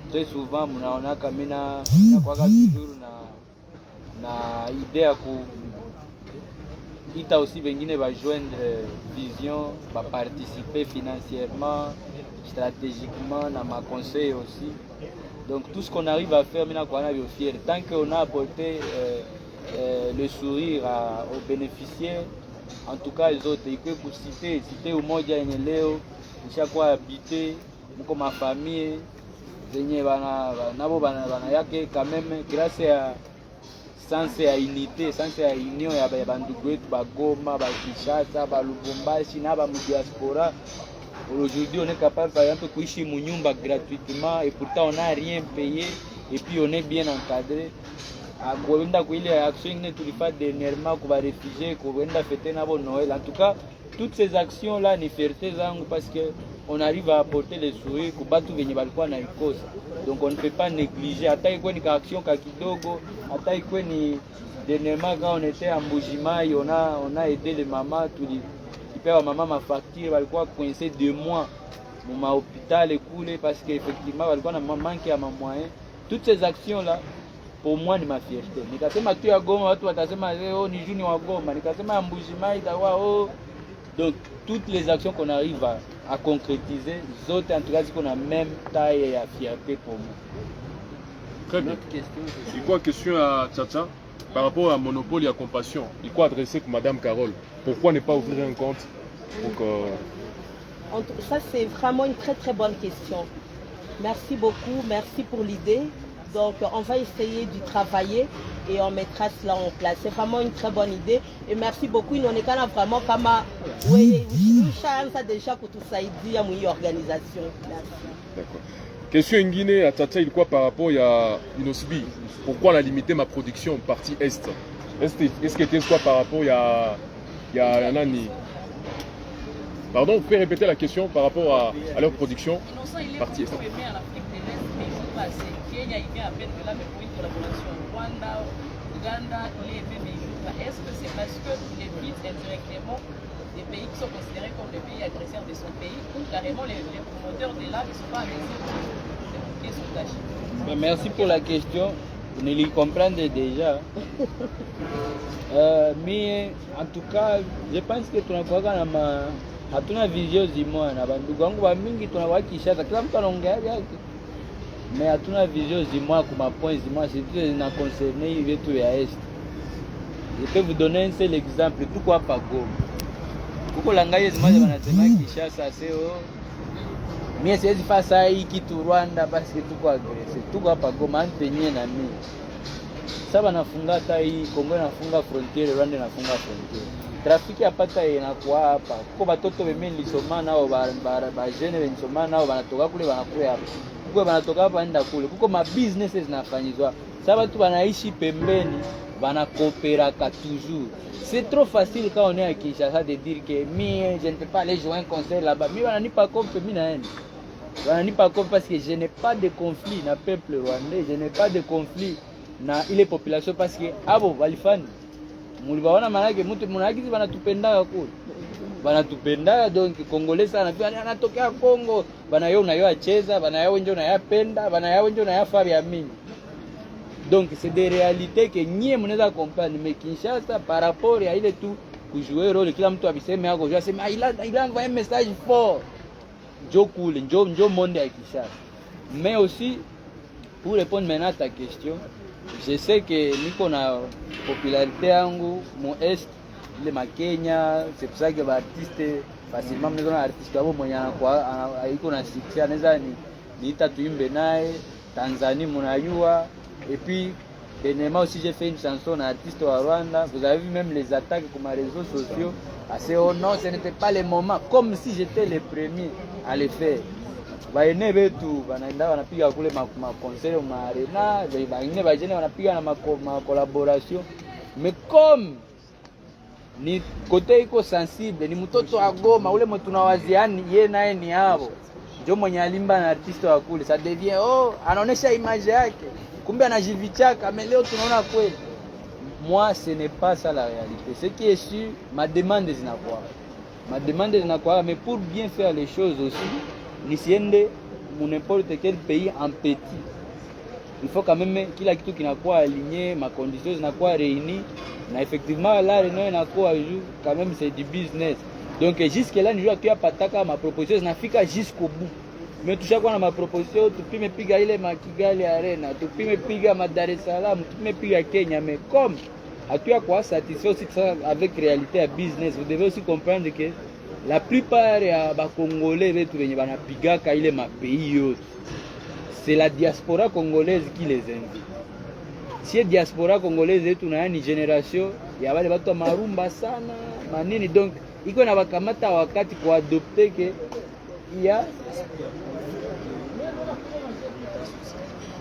Très souvent, on a toujours na idée à ita aussi bengine va joindre vision, va participer financièrement, stratégiquement, dans ma conseil aussi. Donc tout ce qu'on arrive à faire maintenant, on est fier. Tant qu'on a apporté le sourire aux bénéficiaires, en tout cas les autres, et que pour citer au Modia Eneleo, chaque fois habité, comme ma famille, quand même, grâce à sens ya unité, sens ya union ya bandugu wetu Bagoma, Kinshasa, Lubumbashi na ba diaspora. Aujourd'hui, on est capable par exemple kuishi munyumba gratuitement et pourtant on n'a rien payé et puis on est bien encadré. Kuenda kwa ile action ingine tulifanya dernièrement kwa réfugiés, kuenda fêter nabo Noël. En tout cas, toutes ces actions là ni fierté zangu parce que on arrive à apporter les sourires pour batu venye balikuwa na ikosa. Donc on ne peut pas négliger, hata ikuwe ni action ka kidogo, hata ikuwe ni dernièrement quand on était à Mbujimai, on a aidé les mamans, tulipewa mama ma facture, walikuwa coincé 2 mois mu hôpital kule parce que effectivement walikuwa na manque ya moyens. Toutes ces actions là pour moi ni ma fierté. Nikasema tu ya Goma watu watasema oh ni juni wa Goma, nikasema ya Mbujimai dawa oh. Donc toutes les actions qu'on arrive à concrétiser, zote en tout cas qu'on a même taille et fierté pour moi. Très bien. Il quoi question à Tchatcha par rapport à monopole et à compassion. Il quoi adressé pour Madame Carole. Pourquoi ne pas ouvrir un compte pour que... Ça c'est vraiment une très très bonne question. Merci beaucoup, merci pour l'idée. Donc on va essayer d'y travailler et on mettra cela en place. C'est vraiment une très bonne idée. Et merci beaucoup. On est vraiment comme oui, ça déjà pour tout ça dit à mon organisation. D'accord. Question Nguine à Tata, il quoi par rapport à Inosbi? Pourquoi on a limité ma production partie Est? Est-ce que c'était quoi par rapport à Nani? Pardon, vous pouvez répéter la question par rapport à leur production partie Est? Kenya, il vient à peine de là, mais pour une collaboration Rwanda, Ouganda, il est même Est-ce que c'est parce que les vite indirectement des pays qui sont considérés comme les pays agresseurs de son pays, ou carrément les promoteurs de là ne sont pas avec son tâche? Merci pour la question. Vous ne les comprenez déjà. Mais en tout cas, je pense que hatuna vision zimoja na bandugu wangu wa mingi tunawakisha kila mtu anaongea yake. Mais hatuna vision zimoja kwa mapoints zimoja c'est na concerner vitu ya Est. Je peux vous donner un seul exemple, tout quoi pas Goma. Kuko langaye zimoja wanasema Kinshasa sio. Mimi siwezi fasa hii kitu Rwanda parce que tuko agressé. Tuko hapa Goma antenye na mimi. Sasa wanafunga hata hii Kongo inafunga frontiere, Rwanda inafunga frontiere. Trafiki apata inakuwa hapa. Kuko watoto weme nilisoma nao ba jene nilisoma nao wanatoka kule wanakuwa hapa. Kuko wanatoka hapa enda kule. Kuko ma businesses zinafanyizwa. Sasa watu wanaishi pembeni, wanakoperaka toujours. C'est trop facile quand on est à Kinshasa de dire que je ne peux pas aller jouer un concert là-bas. Mais on n'a pas compris, on n'a pas compris parce que je n'ai pas de conflit na peuple rwandais, je n'ai pas de conflit na ile population parce que abo walifani. Mulibaona manake mtu mnagizi banatupendaka kule. Banatupendaka donc Congolais sana pia anatokea Kongo, bana yao na yao acheza, bana yao ndio na yapenda, bana yao ndio na yafa ya mingi. Donc c'est des réalités que nie mnaweza comprendre, mais Kinshasa par rapport à ile tu kujouer rôle kila mtu abiseme yako je sema il a envoyé un message fort. Jo cool, jo monde à Kinshasa. Mais aussi pour répondre maintenant à ta question, je sais que niko na popularité yangu mon est le Kenya, c'est pour ça que les artistes facilement mnaweza na artiste wao mwenye anakuwa iko na succès anaweza ni tuimbe naye Tanzania mnajua. Et puis, dernièrement aussi, j'ai fait une chanson d'un artiste au Rwanda. Vous avez vu même les attaques sur les réseaux sociaux. Assez oh non, ce n'était pas le moment. Comme si j'étais le premier à le faire. Baenebe tout, wanapiga kule ma concert ma arena, baine bajene wanapiga na ma collaboration. Mais comme ni côté iko sensible, ni mtoto wa Goma, ule mtu tunawaziani yeye naye ni hapo. Ndio mwenye alimba na artiste wa kule. Ça devient oh, anaonesha image yake. Kumbe anajivichaka, mais leo tunaona kweli. Moi, ce n'est pas ça la réalité. Ce qui est sûr, ma demande est zinakuwa. Ma demande est zinakuwa, mais pour bien faire les choses aussi, nisiende n'importe quel pays en petit. Il faut quand même kila kitu kinakuwa aligné, ma conditions zinakuwa réunies. Na effectivement là, réunion inakuwa quand même c'est du business. Donc jusque là, nijua tu pataka ma proposition zinafika jusqu'au bout. Mais tushakuwa na maproposition, tupime piga ile Kigali Arena, tupime piga Dar es Salaam, tupime piga Kenya, mais comme hatuya kwa satisfait aussi avec réalité à business, vous devez aussi comprendre que la plupart ya ba Congolais wetu wenye banapigaka ile mapays yote, c'est la diaspora congolaise qui les invite. Si diaspora congolaise yetu na ni generation ya wale watu marumba sana, manini donc iko na bakamata wakati kwa adopter que il y a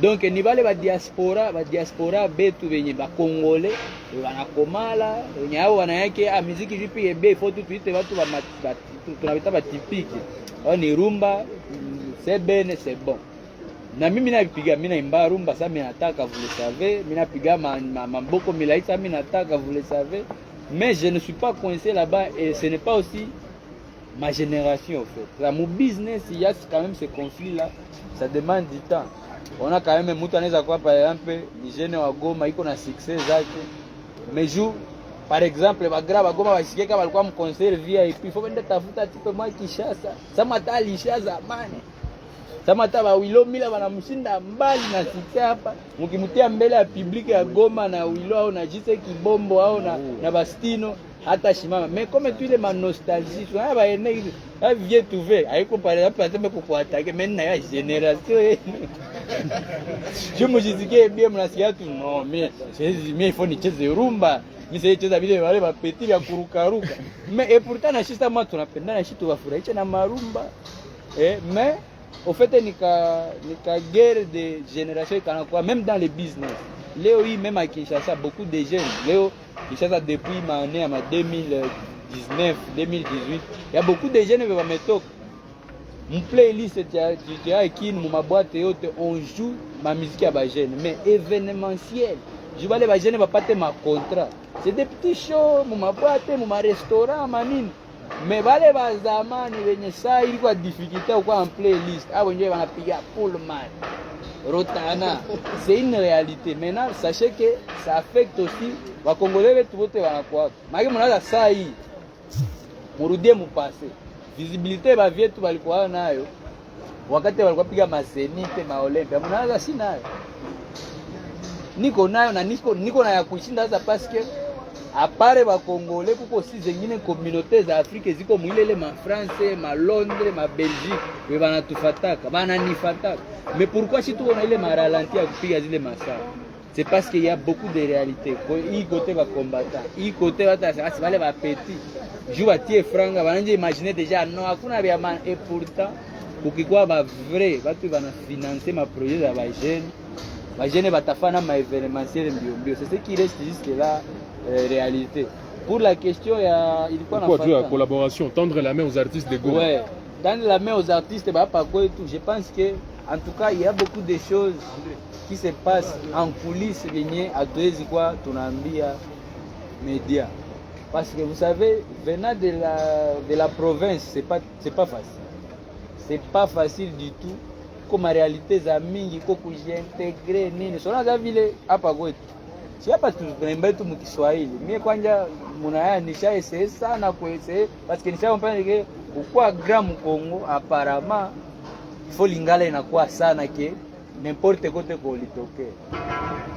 Donc ni bale ba diaspora betu benye ba Congolais wanakomala wenye hao wanayake muziki vipi ebe foto tuite watu tunabita ba typique. Ni rumba, c'est ben, c'est bon. Na mimi napiga, mimi naimba rumba, ça mimi nataka, vous le savez, mimi napiga mamboko milai, ça mimi nataka, vous le savez. Mais je ne suis pas coincé là-bas et ce n'est pas aussi ma génération en fait. Là, mon business, il y a quand même ce conflit-là, ça demande du temps. On a quand même mtu anaweza kwa par exemple ni jeune wa Goma iko na succès zake. Mais jour par exemple bagra ba Goma basikie kama alikuwa mconcert VIP, il faut kwenda tafuta tipe mwa Kishasa. Sama talisha zamani. Sama taba Wilo Mila wanamshinda mbali na succès hapa. Mkimtia mbele ya public ya Goma na Wilo au na Jise Kibombo au na Bastino hata shimama. Mais comme tu es ma nostalgie, tu as ba ene vieux trouvé. Aiko par exemple ateme pour attaquer maintenant ya génération. Je me disais bien mnasikia tu non mais il faut nicheze rumba. Mimi cheza vile wale bapeti vya kurukaruka. Mais et pourtant na shista moi tunapenda na shitu wafurahisha na marumba. Mais au fait nika guerre de génération ikanakuwa même dans le business. Leo hii même à Kinshasa beaucoup de jeunes. Leo Kinshasa depuis ma année à 2019, 2018, il y a beaucoup de jeunes qui vont mettre mon playlist tu as qui mon boîte et autres on joue ma musique à jeunes mais événementiel. Je vais les jeunes va pas te ma contrat. C'est des petits shows mon boîte, mon restaurant, manine. Mais wale ba zamani wenye saa ilikuwa difficulté au kwa en playlist. Ah wenyewe wanapiga Pullman. Rotana. C'est une réalité. Maintenant, sachez que ça affecte aussi wa Congolais wetu wote wanakuwa. Maki mnaanza saa hii. Murudie mupase. Visibilité ba vyetu walikuwa nayo. Wakati walikuwa piga masenite, maolympia. Mnaanza si nayo. Niko nayo na niko na ya kushinda sasa parce que apare ba Congolais kuko si zengine communautés za Afrique ziko mwilele ma France, ma Londres, ma Belgique, we banatufataka, bananifataka. Mais pourquoi si tu on a ile ma ralenti à kupiga zile masaa? C'est parce qu'il y a beaucoup de réalités. I côté va combattant, i côté va ta c'est vale va petit. Joue à tie franga, bananje imaginer déjà non hakuna vya man et pourtant ukikuwa ba vrai, watu bana financer ma projet za ba jeunes. Ba jeunes batafana ma événementiel mbio. C'est ce qui reste jusque là. Réalité. Pour la question, il y a collaboration, tendre la main aux artistes de Goma. Ouais, tendre la main aux artistes, bah, pas quoi et tout. Je pense que, en tout cas, il y a beaucoup de choses qui se passent en coulisses, à quoi Tunambia média. Parce que vous savez, venant de la province, c'est pas facile. C'est pas facile du tout. Comme en réalité, amis, il faut que j'intègre, on a vu apa quoi. Si hapa tunaimba tu mkiswahili. Mimi kwanza mnaya nishaise sana kuese parce que nishampenda ke ukwa gram Congo apparemment faut lingala inakuwa sana ke n'importe côté ko litoke.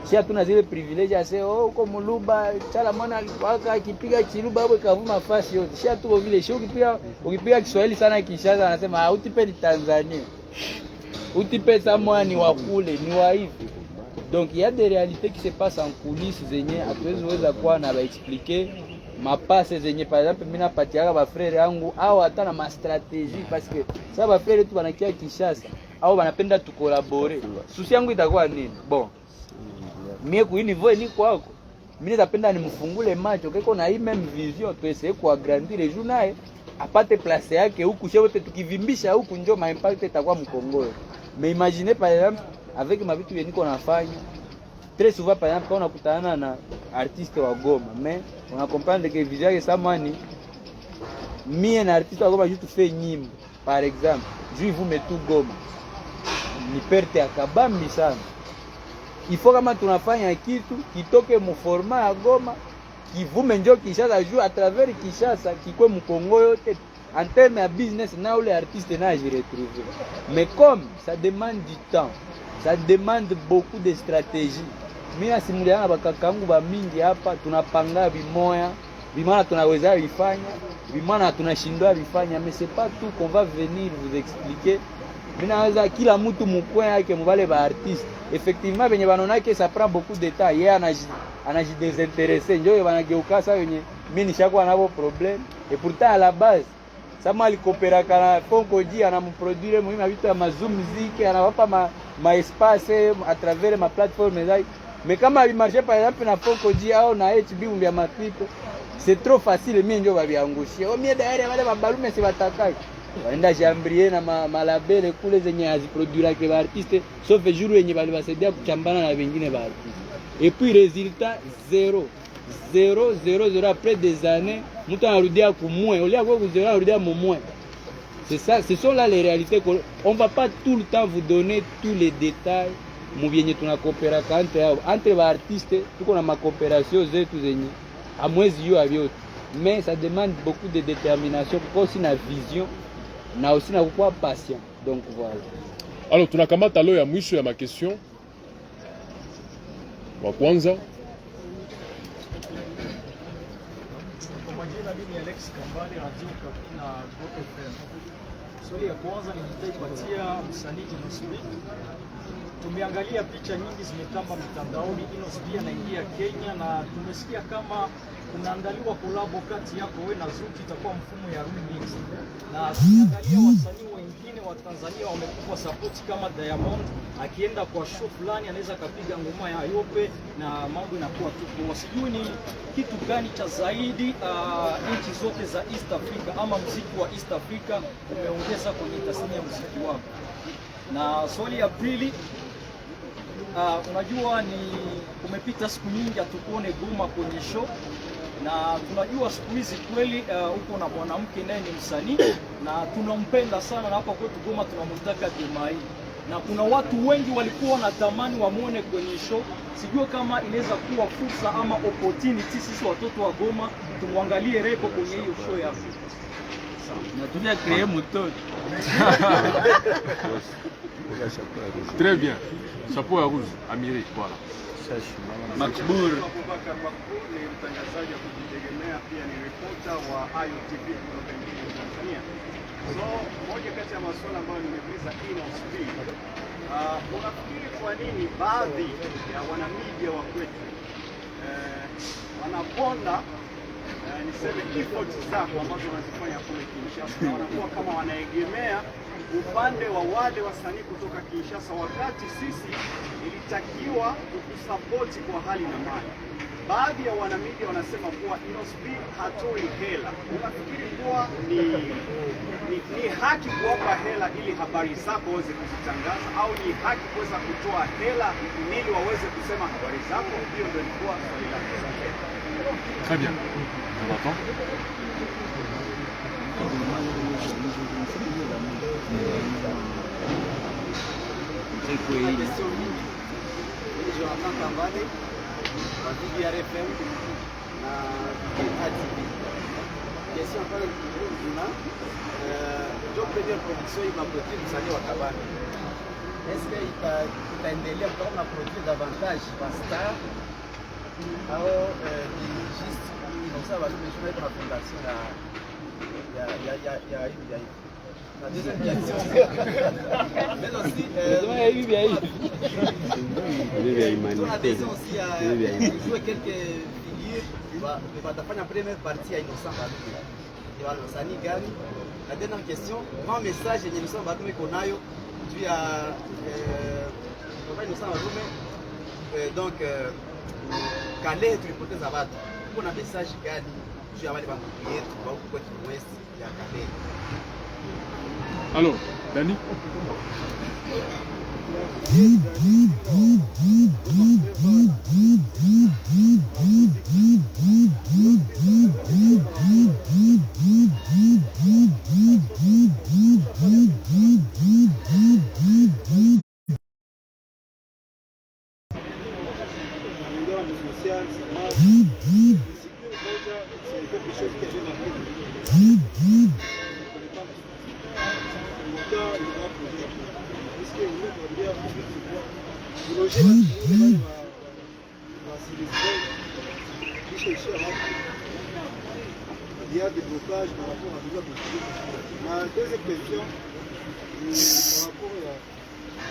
Si hatuna zile privilege ase uko muluba chala mwana waka akipiga chiluba hapo kavuma fasi yote. Si hatuko vile sio ukipiga Kiswahili sana Kinshasa anasema hautipe Tanzania. Utipe samwani wa kule ni wa hivi. Donc il y a des réalités qui se passent en coulisses zenye hatuwezi kuwa na expliquer mapase zenye par exemple mimi napatiaka ba frère yangu au hata na ma stratégie parce que ça ba frère tu banakia Kinshasa au banapenda tu collaborer. Susi yangu itakuwa nini? Bon. Mimi ku niveau ni kwako. Mimi napenda nimfungule macho kiko na hii même vision tu essayer ku agrandir les journées apate place yake huku shote tukivimbisha huku njoo ma impact itakuwa mkongoyo. Mais imaginez par exemple avec ma vitu yeniko nafanya très souvent par exemple quand on akutana na artiste wa Goma mais on a comprendre que visuel ça mani mie na artiste wa Goma juste fait nyimbo par exemple je vous mets tout Goma ni perte ya kabambi sana il faut kama tunafanya kitu kitoke mu format ya Goma kivume njoo Kinshasa joue à travers Kinshasa kikwe mu Kongo yote en termes de business na ule artiste na je retrouver mais comme ça demande du temps. Ça demande beaucoup de stratégie. Mimi nasimuliana bakakangu ba mingi hapa tunapanga bimoya, bimana tunaweza vifanya, bimana tunashindwa vifanya, mais c'est pas tout qu'on va venir vous expliquer. Mimi naweza kila mtu mkoa yake mbale ba artiste. Effectivement benye banona que ça prend beaucoup de temps. Yeye anaji désintéresser, njoo banageuka sasa wenye mimi nishakuwa nabo problème et pourtant à la base sama alikopera kana Fonko G anamproduire muhimu vitu ya mazoom musique anawapa ma espace à travers ma plateforme zai. Mais kama il marche par exemple na Fonko G au na HB mbia mapito, c'est trop facile mimi ndio babiangushia. Au mie daire wale babalume si batakai. Waenda jambrier na malabele kule zenye aziproduira ke ba artiste sauf jour yenye bali basaidia kuchambana na wengine ba artiste. Et puis résultat 0 après des années, mtu anarudia kumwe, ulia kwa kuzera anarudia mumwe. C'est ça, ce sont là les réalités. On va pas tout le temps vous donner tous les détails. Mubyenye tunakopera entre ba artistes, tuko na ma coopération zetu zenye amwezi yo avyote. Mais ça demande beaucoup de détermination, aussi na vision, na aussi na kuwa patient. Donc voilà. Alors tunakamata leo ya mwisho ya ma question. Wa kwanza mimi Alex Kambale Radio na GoFM. Swali ya kwanza nitaipatia msanii Inosbi. Tumeangalia picha nyingi zimetamba mitandaoni, Inosbi anaingia Kenya na tumesikia kama kunaandaliwa kolabo kati yako wewe na Zuki, itakuwa mfumo ya remix. Na tumeangalia wasanii wengine wa Tanzania wamekupa support kama Diamond, akienda kwa show fulani anaweza kapiga ngoma ya Yope na mambo inakuwa tupo. Wasijui ni kitu gani cha zaidi nchi zote za East Africa ama muziki wa East Africa umeongeza kwenye tasnia ya muziki wako. Na swali ya pili, unajua ni umepita siku nyingi hatukuone Goma kwenye show, na tunajua siku hizi kweli uko na mwanamke naye ni msanii na tunampenda sana, na hapa kwetu Goma tunamtaka Demai, na kuna watu wengi walikuwa wanatamani wamuone kwenye show. Sijui kama inaweza kuwa fursa ama opportunity sisi watoto wa Goma tumwangalie Reko kwenye hiyo show yako. Na tunia créer moto. Très bien. Chapeau ya rouge, Amiri, voilà. Makbur. Abubakar Makbur ni mtangazaji wa kujitegemea, pia ni ripota wa IOTV kutoka nchini Tanzania. So, moja kati ya masuala ambayo nimeuliza Inosbi, unafikiri kwa nini baadhi ya wanamedia wa kwetu wanaponda niseme effort zako ambazo wanazifanya kule Kinshasa na wanakuwa kama wanaegemea upande wa wale wasanii kutoka Kinshasa, wakati sisi ilitakiwa kukusapoti kwa hali na mali? Baadhi ya wanamedia wanasema kuwa Inosbi hatoi hela. Unafikiri kuwa ni haki kuwapa hela ili habari zako waweze kuzitangaza, au ni haki kuweza kutoa hela ili waweze kusema habari zako? Hiyo ndio ilikuwa swali langu. Très bien. On attend. Jonathan Kambale wa VBRFM na ATV. Question pale kuna job premier production ima produire msanii wa Kabane. Est-ce que itaendelea kama produire davantage kwa star au ni juste inaweza bado mshule kwa fondation ya hivi. La deuxième question. Mais aussi on a déjà aussi joué quelques figures watafanya première partie ya Innocent Balume. Ni wasanii gani? La dernière question, grand message yenye Innocent Balume iko nayo juu ya Innocent Balume, donc Kale tulipoteza watu. Kuna message gani juu ya wale bantu yetu wa huko kwetu West ya Kale? Alors, Dani. Il y a des blocages par rapport à la ma deuxième question, par rapport à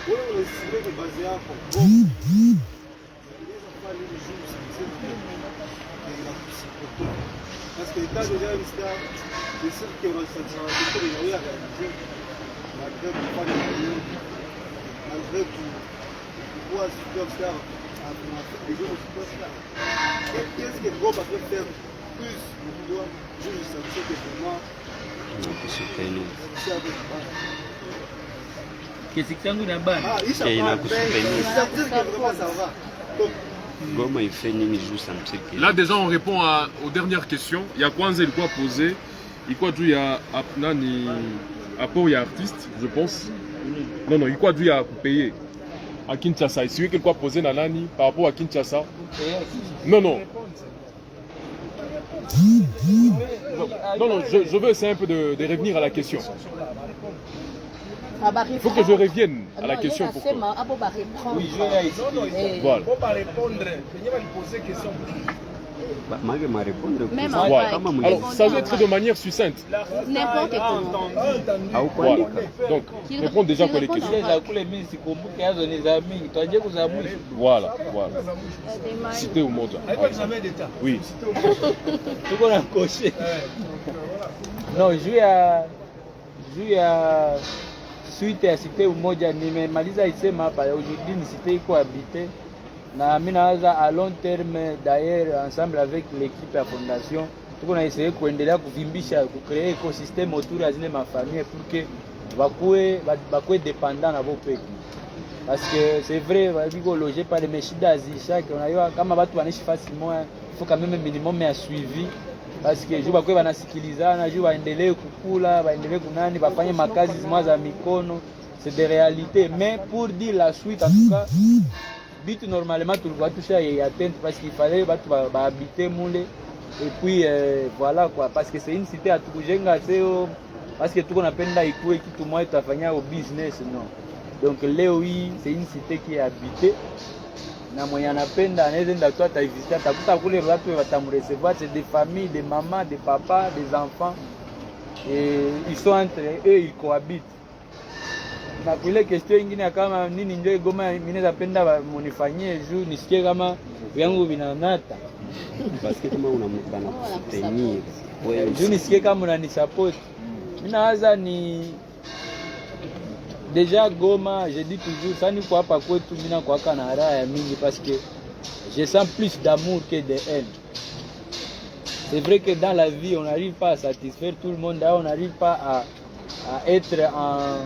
où on est estimé de baser à Parce que quand je viens ici, je sais que on se sent que il y a réalisé malgré tout pas de problème, malgré tout pouvoir superstar en Afrique, les gens superstar. Qu'est-ce que Goma peut faire plus pour toi? Je sais que vraiment c'est avec moi. Kesikitangu na bana. Goma il fait nini juu samsiki. Là déjà on répond aux dernières questions. Il y a kwanza ilikuwa posé, ilikuwa juu ya nani apport ya artiste, je pense. Non, ilikuwa juu ya kupayer à Kinshasa. Ici ilikuwa posé na nani par rapport à Kinshasa. Non. Non, je veux essayer un peu de revenir à la question. Il faut que je revienne à la question. Pourquoi? Oui, voilà. Voilà. Alors, ça doit être de manière succincte. N'importe comment. Voilà. Donc, répondre déjà pour les questions. Voilà. Cité au monde. Oui. Non, juu ya suite ya Cité Umoja nimemaliza isema hapa aujourd'hui ni cité iko habité na mimi nawaza à long terme d'ailleurs ensemble avec l'équipe ya fondation tuko na essayer kuendelea kuvimbisha kucreer écosystème autour ya zile mafamille pour que bakue dépendant na bo peke. Parce que c'est vrai biko logé par les meshida zishaki unajua kama watu wanaishi fasi moja il faut quand même minimum ya suivi. Parce que juu bakwe banasikilizana, juu baendelee kukula, baendelee kunani, bafanye makazi zimwa za mikono, c'est des réalités. Mais pour dire la suite, en tout cas, bitu normalement tulikuwa tusha y atteindre parce qu'il fallait batu habiter moule. Et puis voilà quoi, parce que c'est une cité à tukujenga seo, parce que tuko napenda ikuwe kitu moja tutafanya au business non. Donc leo hii c'est une cité qui est habitée. Na mwenye anapenda anaweza enda tu atavisiter, atakuta kule watu watamrecevoir, c'est des familles, des mamans, des papas, des enfants, et ils sont entre eux, ils cohabitent. Na kule question ingine kama nini ndio Goma mimi napenda munifanyie juu nisikie kama vyangu vinanata. Parce que kama unamkana kutenir wewe juu nisikie kama unanisupport. Mimi nawaza ni déjà Goma, je dis toujours, ça n'est pas quoi tout le monde parce que je sens plus d'amour que de haine. C'est vrai que dans la vie, on n'arrive pas à satisfaire tout le monde, on n'arrive pas à être en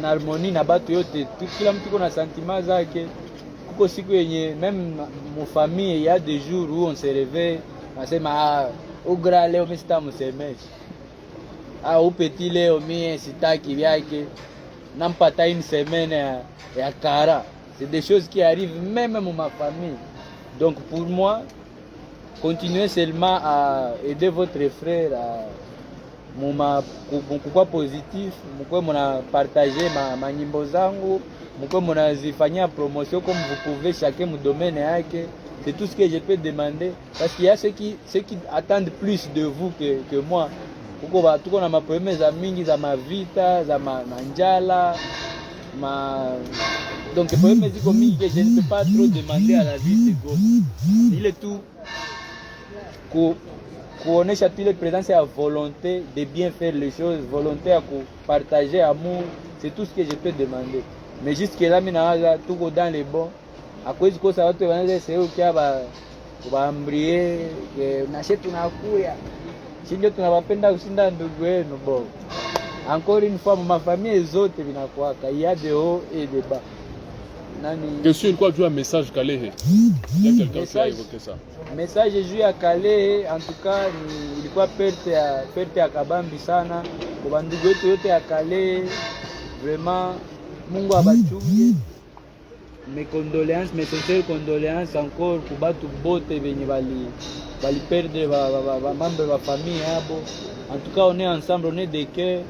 harmonie na batu yote. Kila mtu kuna sentiment zake. Kuko siku yenye même mon famille, il y a des jours où on se réveille, on se dit au grand leo mimi sitamusemesha. Au petit leo mimi sitaki vyake. Nampata une semaine à Kara. C'est des choses qui arrivent même dans ma famille. Donc pour moi, continuez seulement à aider votre frère à mukua positif, mukue muna partager ma nyimbo zangu, mukue muna zifanyia promotion comme vous pouvez chacun mu domaine yake. C'est tout ce que je peux demander parce qu'il y a ceux qui attendent plus de vous que moi. Tuko na maprobleme za mingi za mavita za manjala donc problème ziko mingi que je ne peux pas trop demander à la vie de Goma. Il est tout kuonesha tu ile présence ya volonté de bien faire les choses, volonté à partager amour, c'est tout ce que je peux demander. Mais jusque là mimi nawaza tuko dans les bons. Akwezi kosa watu wanaanza seo kia baambrie na shetu tunakuya Sinjo tunawapenda kushinda ndugu wenu bo. Encore une fois, ma famille zote vinakuwaka. Il y a des hauts et des bas. Question ilikuwa juu ya message Kalehe. Il y a quelqu'un qui a évoqué ça. Message juu ya Kalehe, en tout cas ilikuwa perte ya kabambi sana. Kwa ndugu wetu yote ya Kalehe, vraiment Mungu abachunge. Mes condoléances, mes sincères condoléances encore pour batu bote benye bali perdre membres de la famille. En tout cas, on est ensemble, on est des cœurs.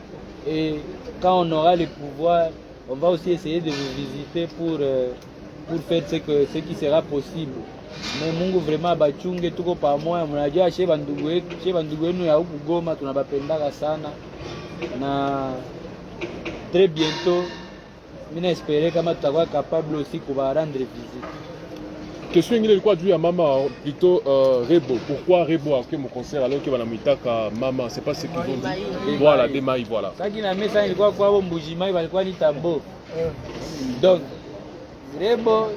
Et quand on aura le pouvoir, on va aussi essayer de vous visiter pour faire ce qui sera possible. Mais Mungu vraiment bachunge tuko pamoja. Mnajua sheba ndugu wenu ya huku Goma tunabapendaka sana. Na très bientôt, mimi naespérer kama tutakuwa capable aussi kuba rendre visite. question ingine ilikuwa juu ya mama plutôt Rebo. Pourquoi Rebo a fait mon concert alors que wanamuitaka mama? C'est pas ce qu'ils ont dit. Voilà, Demaï, voilà. Ça qui na mesa ilikuwa kwa hapo Mbujimai walikuwa ni tambo. Donc Rebo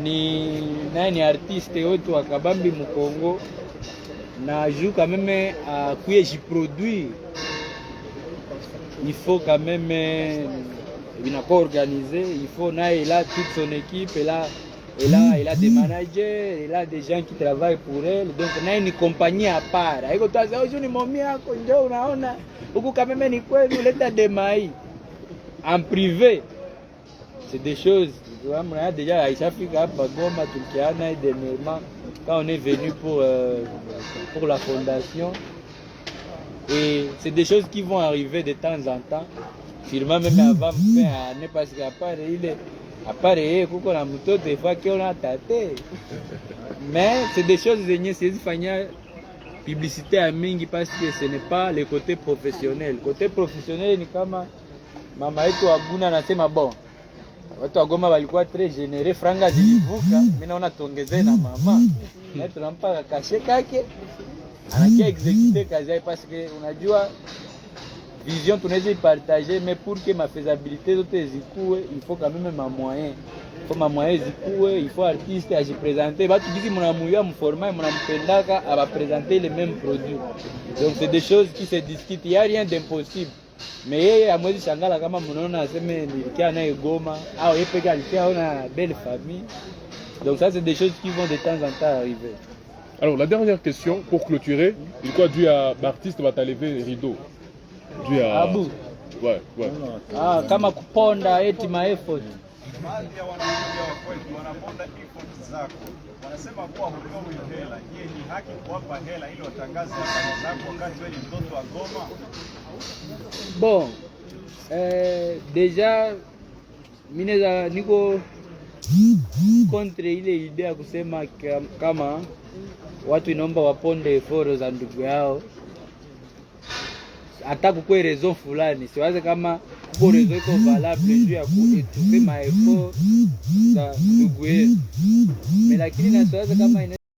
ni artiste wetu wa kabambi Mukongo na juu quand même à j'y produire. Il faut quand même il a pas organisé, il faut il a toute son équipe, il a des managers, il a des gens qui travaillent pour elle, donc il a une compagnie à part. Haiko tu sasa ni momia yako ndio unaona huku kama mimi ni kweli uleta Demaï en privé. C'est des choses on a déjà Aishafika hapa Goma tukiana et dernièrement quand on est venu pour la fondation. Et c'est des choses qui vont arriver de temps en temps. Finalement même avant faire ne parce qu'à part il kuko na mtoto des fois qu'on a tâté. Mais c'est des choses zenye c'est fanya publicité à mingi parce que ce n'est pas le côté professionnel. Côté professionnel ni kama mama yetu Aguna anasema bon. Watu wa Goma walikuwa très généreux, franga zilivuka, mimi naona tuongezee na mama. Na tunampa kashe kake. Anakia exécuter kazi yake parce que unajua vision tunaweza partager mais pour que ma faisabilité zote zikuwe il faut quand même ma moyen. Il faut ma moyen zikuwe, il faut artiste à se présenter. Batu bizi mnamuya mforma mnampendaka à va présenter les mêmes produits. Donc c'est des choses qui se discutent, il y a rien d'impossible. Mais yeye amwezi shangala kama mnaona aseme nilikia naye Goma au yeye peke alikia una belle famille. Donc ça c'est des choses qui vont de temps en temps arriver. Alors la dernière question pour clôturer, il quoi dû à l'artiste va t'enlever rideau. Dû à Abu. Ouais. Ah kama kuponda eti ma effort. Baadhi ya wanakuja wa kwetu wanaponda effort zako. Wanasema kuwa hupewi hela. Je, ni haki kuwapa hela ili watangaze habari zako wakati wewe ni mtoto wa Goma? Bon. Déjà mineza niko contre ile idea ya kusema kama watu inaomba waponde foro za ndugu yao hata kukwe raison fulani, siwaze kama kuko raison iko valable juu ya kuetupe maefort za ndugu yetu, lakini na siwaze kama